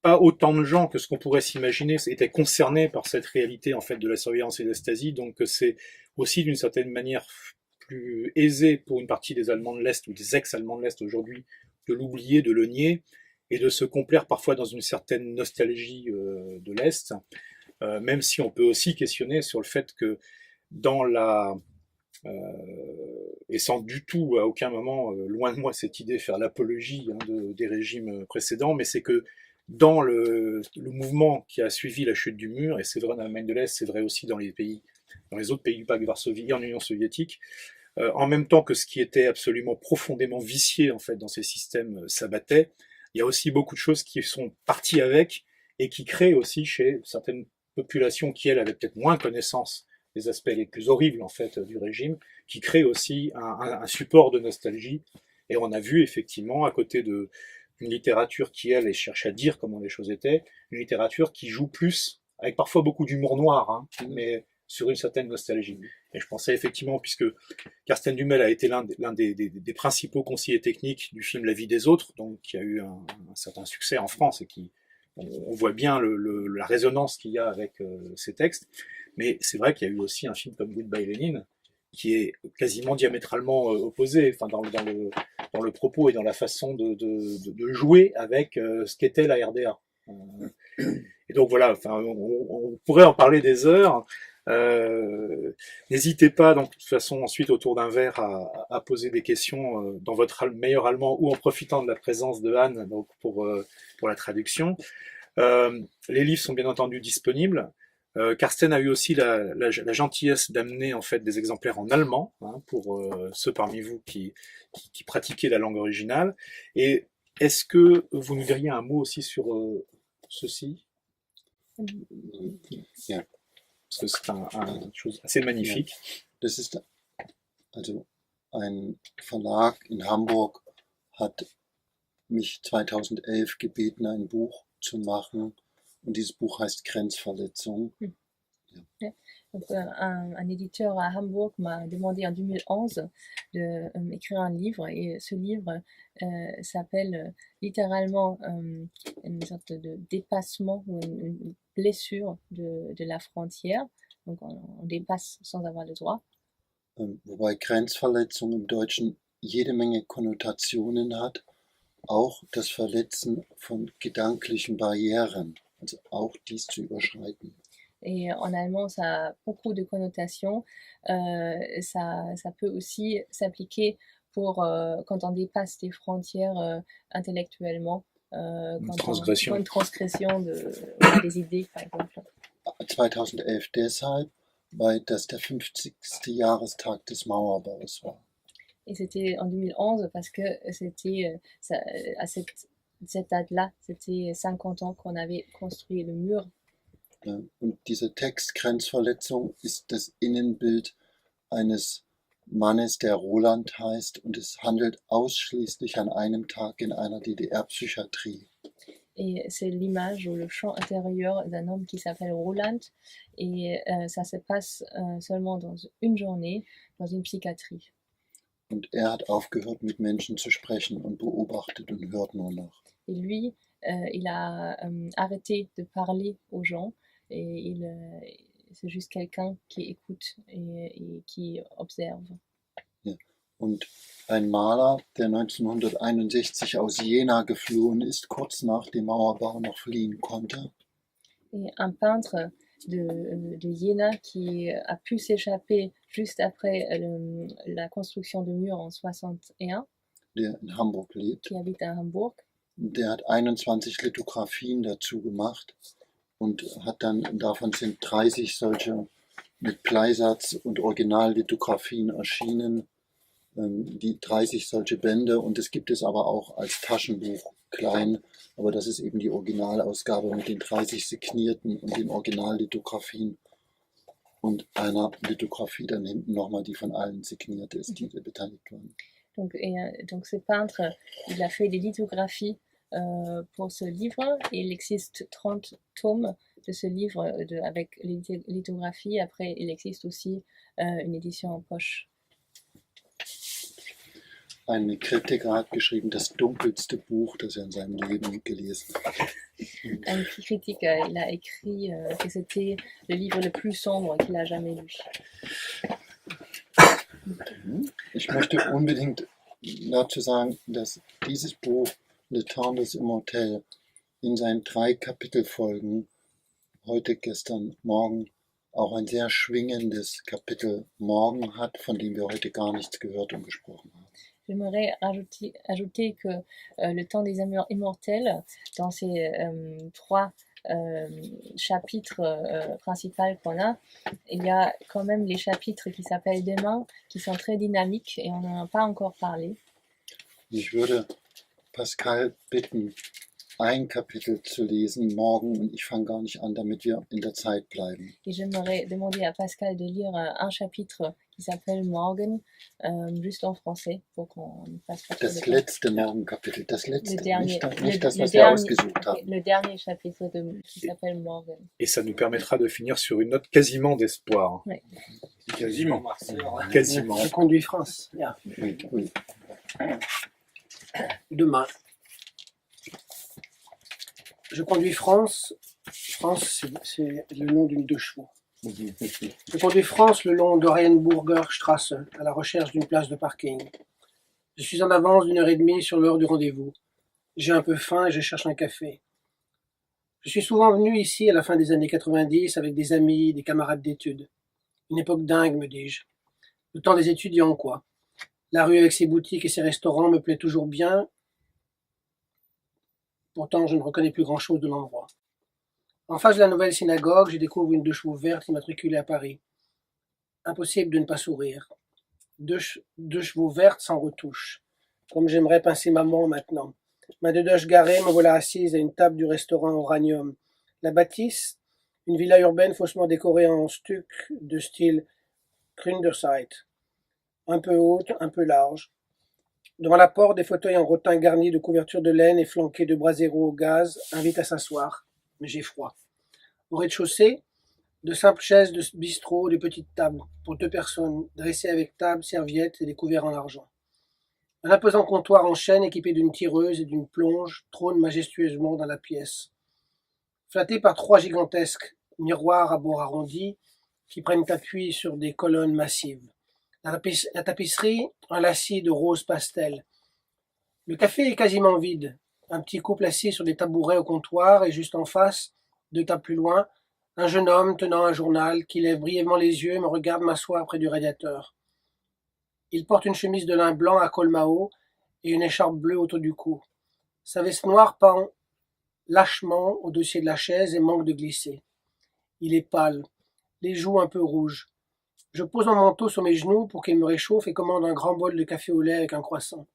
[SPEAKER 1] pas autant de gens que ce qu'on pourrait s'imaginer étaient concernés par cette réalité en fait de la surveillance et de la Stasi, donc c'est aussi d'une certaine manière plus aisé pour une partie des Allemands de l'Est ou des ex-Allemands de l'Est aujourd'hui de l'oublier, de le nier et de se complaire parfois dans une certaine nostalgie de l'Est, même si on peut aussi questionner sur le fait que dans et sans du tout à aucun moment, loin de moi cette idée faire l'apologie des régimes précédents, mais c'est que dans le mouvement qui a suivi la chute du mur, et c'est vrai dans l'Allemagne de l'Est, c'est vrai aussi dans les autres pays du pacte de Varsovie et en Union soviétique, en même temps que ce qui était absolument profondément vicié en fait dans ces systèmes s'abattait, il y a aussi beaucoup de choses qui sont parties avec et qui créent aussi chez certaines populations qui, elles, avaient peut-être moins connaissance des aspects les plus horribles, en fait, du régime, qui créent aussi un support de nostalgie. Et on a vu, effectivement, à côté de une littérature qui, elle, cherche à dire comment les choses étaient, une littérature qui joue plus, avec parfois beaucoup d'humour noir, hein, mais sur une certaine nostalgie. Et je pensais effectivement, puisque Carsten Dummel a été l'un des principaux conseillers techniques du film La vie des autres, donc qui a eu un certain succès en France et qui, on voit bien la résonance qu'il y a avec ces textes. Mais c'est vrai qu'il y a eu aussi un film comme Goodbye Lenin, qui est quasiment diamétralement opposé, enfin dans le propos et dans la façon de jouer avec ce qu'était la RDA. Et donc voilà, enfin, on pourrait en parler des heures. N'hésitez pas, donc, de toute façon, ensuite, autour d'un verre, à poser des questions dans votre meilleur allemand ou en profitant de la présence de Anne donc pour la traduction. Les livres sont bien entendu disponibles. Carsten a eu aussi la gentillesse d'amener en fait des exemplaires en allemand hein, pour ceux parmi vous qui pratiquaient la langue originale. Et est-ce que vous nous diriez un mot aussi sur ceci?
[SPEAKER 2] Ja.
[SPEAKER 1] Parce que c'est une chose assez magnifique.
[SPEAKER 2] Das ist also ein Verlag in Hamburg hat mich 2011 gebeten, ein Buch zu machen. Und dieses Buch heißt Grenzverletzung.
[SPEAKER 4] Ja. Donc, un éditeur à Hambourg m'a demandé en 2011 d'écrire un livre et ce livre s'appelle littéralement une sorte de dépassement ou une blessure de la frontière. Donc on dépasse sans avoir le droit.
[SPEAKER 2] Wobei Grenzverletzung im Deutschen jede Menge Konnotationen hat, auch das Verletzen von gedanklichen Barrieren, also auch dies zu überschreiten.
[SPEAKER 4] Et en allemand, ça a beaucoup de connotations. Ça peut aussi s'appliquer pour quand on dépasse des frontières intellectuellement.
[SPEAKER 1] Une transgression.
[SPEAKER 4] Une transgression des idées, par exemple.
[SPEAKER 2] 2011 deshalb, weil das der 50. Jahrestag des Mauerbaus war.
[SPEAKER 4] Et c'était en 2011 parce que c'était à cette date-là, c'était 50 ans qu'on avait construit le mur.
[SPEAKER 2] Und dieser Text Grenzverletzung ist das Innenbild eines Mannes, der Roland heißt, und es handelt ausschließlich an einem Tag in einer DDR-Psychiatrie.
[SPEAKER 4] Et c'est l'image ou le champ intérieur d'un homme qui s'appelle Roland et ça se passe seulement dans une journée dans une psychiatrie.
[SPEAKER 2] Und er hat aufgehört, mit Menschen zu sprechen und beobachtet und hört nur noch.
[SPEAKER 4] Et lui, il a arrêté de parler aux gens et c'est juste quelqu'un qui écoute et qui observe.
[SPEAKER 2] Ja. Und ein Maler, der 1961 aus Jena geflohen ist, kurz nach dem Mauerbau noch fliehen konnte.
[SPEAKER 4] Et un peintre de Jena qui a pu s'échapper juste après la construction de murs en 61,
[SPEAKER 2] der in Hamburg lebt.
[SPEAKER 4] Qui habite à Hambourg.
[SPEAKER 2] Der hat 21 Lithografien dazu gemacht und hat dann, davon sind 30 solche mit Bleisatz und Originallithografien erschienen, die 30 solche Bände, und es gibt es aber auch als Taschenbuch klein, aber das ist eben die Originalausgabe mit den 30 signierten und den Originallithografien und einer Lithografie dann hinten nochmal, die von allen signiert ist, die beteiligt waren.
[SPEAKER 4] Donc ce peintre, il a fait des lithographies pour ce livre et il existe 30 tomes de ce livre avec les lithographies. Après, il existe aussi une édition en poche.
[SPEAKER 2] Ein Kritiker hat geschrieben, das dunkelste Buch, das er in seinem Leben gelesen hat.
[SPEAKER 4] Un critique, il a écrit que c'était le livre le plus sombre qu'il a jamais lu.
[SPEAKER 2] Ich möchte unbedingt dazu sagen, dass dieses Buch Le Temps des Immortels in seinen 3 Kapitelfolgen, heute, gestern, morgen, auch ein sehr schwingendes Kapitel Morgen hat, von dem wir heute gar nichts gehört und gesprochen haben.
[SPEAKER 4] J'aimerais ajouter que Le Temps des Immortels, dans ces 3 chapitres principaux qu'on a, il y a quand même les chapitres qui s'appellent Demain, qui sont très dynamiques et on n'en a pas encore parlé.
[SPEAKER 2] Ich würde Pascal bitten, ein Kapitel zu lesen morgen und ich fange gar nicht an, damit wir in der Zeit bleiben.
[SPEAKER 4] Et j'aimerais demander à Pascal de lire un chapitre qui s'appelle Morgen, juste en français, pour qu'on ne passe pas trop de
[SPEAKER 2] Das
[SPEAKER 4] temps.
[SPEAKER 2] letzte Morgenkapitel, das letzte,
[SPEAKER 4] Le dernier,
[SPEAKER 2] nicht das, was
[SPEAKER 4] le
[SPEAKER 2] wir
[SPEAKER 4] dernier,
[SPEAKER 2] ausgesucht haben.
[SPEAKER 4] le dernier chapitre qui s'appelle Morgen.
[SPEAKER 1] Et ça nous permettra de finir sur une note quasiment d'espoir.
[SPEAKER 4] Ouais.
[SPEAKER 1] Quasiment. Quasiment.
[SPEAKER 3] Je conduis France. Yeah.
[SPEAKER 2] Oui, oui.
[SPEAKER 3] Demain. Je conduis France. France, c'est le nom d'une deux chevaux. Je conduis France le long d'Orienburger Straße, à la recherche d'une place de parking. Je suis en avance d'1h30 sur l'heure du rendez-vous. J'ai un peu faim et je cherche un café. Je suis souvent venu ici à la fin des années 90 avec des amis, des camarades d'études. Une époque dingue, me dis-je. Le temps des étudiants, quoi. La rue avec ses boutiques et ses restaurants me plaît toujours bien. Pourtant, je ne reconnais plus grand-chose de l'endroit. En face de la nouvelle synagogue, je découvre une deux chevaux verte immatriculée à Paris. Impossible de ne pas sourire. Deux chevaux vertes sans retouche. Comme j'aimerais pincer maman maintenant. Ma dedoche garée, me voilà assise à une table du restaurant Uranium. La bâtisse, une villa urbaine faussement décorée en stuc de style Gründerzeit. Un peu haute, un peu large. Devant la porte, des fauteuils en rotin garnis de couvertures de laine et flanqués de braseros au gaz invitent à s'asseoir. Mais j'ai froid. Au rez-de-chaussée, de simples chaises de bistrot, de petites tables, pour 2 personnes, dressées avec table, serviettes et des couverts en argent. Un imposant comptoir en chêne équipé d'une tireuse et d'une plonge trône majestueusement dans la pièce. Flatté par 3 gigantesques miroirs à bords arrondis qui prennent appui sur des colonnes massives. La tapisserie, un lacis de rose pastel. Le café est quasiment vide. Un petit couple assis sur des tabourets au comptoir et juste en face, 2 tables plus loin, un jeune homme tenant un journal qui lève brièvement les yeux et me regarde m'asseoir près du radiateur. Il porte une chemise de lin blanc à col Mao et une écharpe bleue autour du cou. Sa veste noire pend lâchement au dossier de la chaise et manque de glisser. Il est pâle, les joues un peu rouges. Je pose mon manteau sur mes genoux pour qu'il me réchauffe et commande un grand bol de café au lait avec un croissant.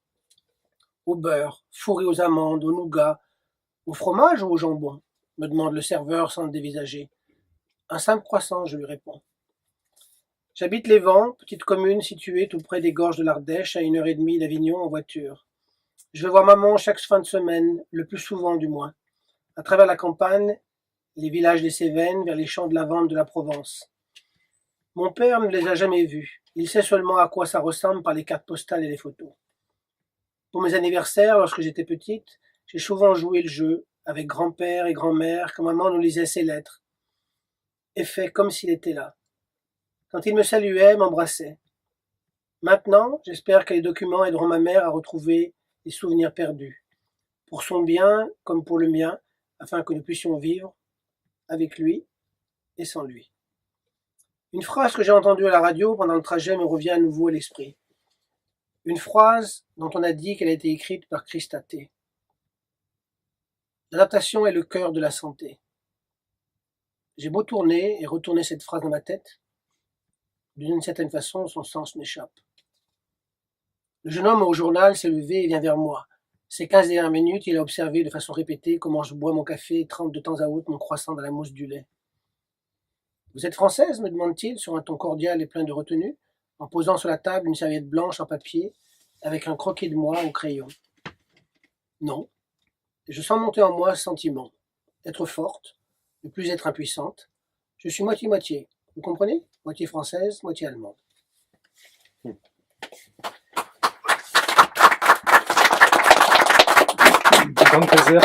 [SPEAKER 3] Au beurre, fourré aux amandes, au nougat, au fromage ou au jambon, me demande le serveur sans le dévisager. Un simple croissant, je lui réponds. J'habite Les Vents, petite commune située tout près des gorges de l'Ardèche, à 1h30 d'Avignon en voiture. Je vais voir maman chaque fin de semaine, le plus souvent du moins, à travers la campagne, les villages des Cévennes, vers les champs de lavande de la Provence. Mon père ne les a jamais vus. Il sait seulement à quoi ça ressemble par les cartes postales et les photos. Pour mes anniversaires, lorsque j'étais petite, j'ai souvent joué le jeu avec grand-père et grand-mère quand maman nous lisait ses lettres et fait comme s'il était là. Quand il me saluait, m'embrassait. Maintenant, j'espère que les documents aideront ma mère à retrouver les souvenirs perdus, pour son bien comme pour le mien, afin que nous puissions vivre avec lui et sans lui. Une phrase que j'ai entendue à la radio pendant le trajet me revient à nouveau à l'esprit. Une phrase dont on a dit qu'elle a été écrite par Christa T. L'adaptation est le cœur de la santé. J'ai beau tourner et retourner cette phrase dans ma tête, d'une certaine façon, son sens m'échappe. Le jeune homme au journal s'est levé et vient vers moi. Ces 15 dernières minutes, il a observé de façon répétée comment je bois mon café et trempe de temps à autre mon croissant dans la mousse du lait. « Vous êtes française ?» me demande-t-il sur un ton cordial et plein de retenue, en posant sur la table une serviette blanche en papier avec un croquis de moi au crayon. Non. Et je sens monter en moi ce sentiment. Être forte, ne plus être impuissante. Je suis moitié-moitié. Vous comprenez ? Moitié française, moitié allemande.
[SPEAKER 1] Danke sehr.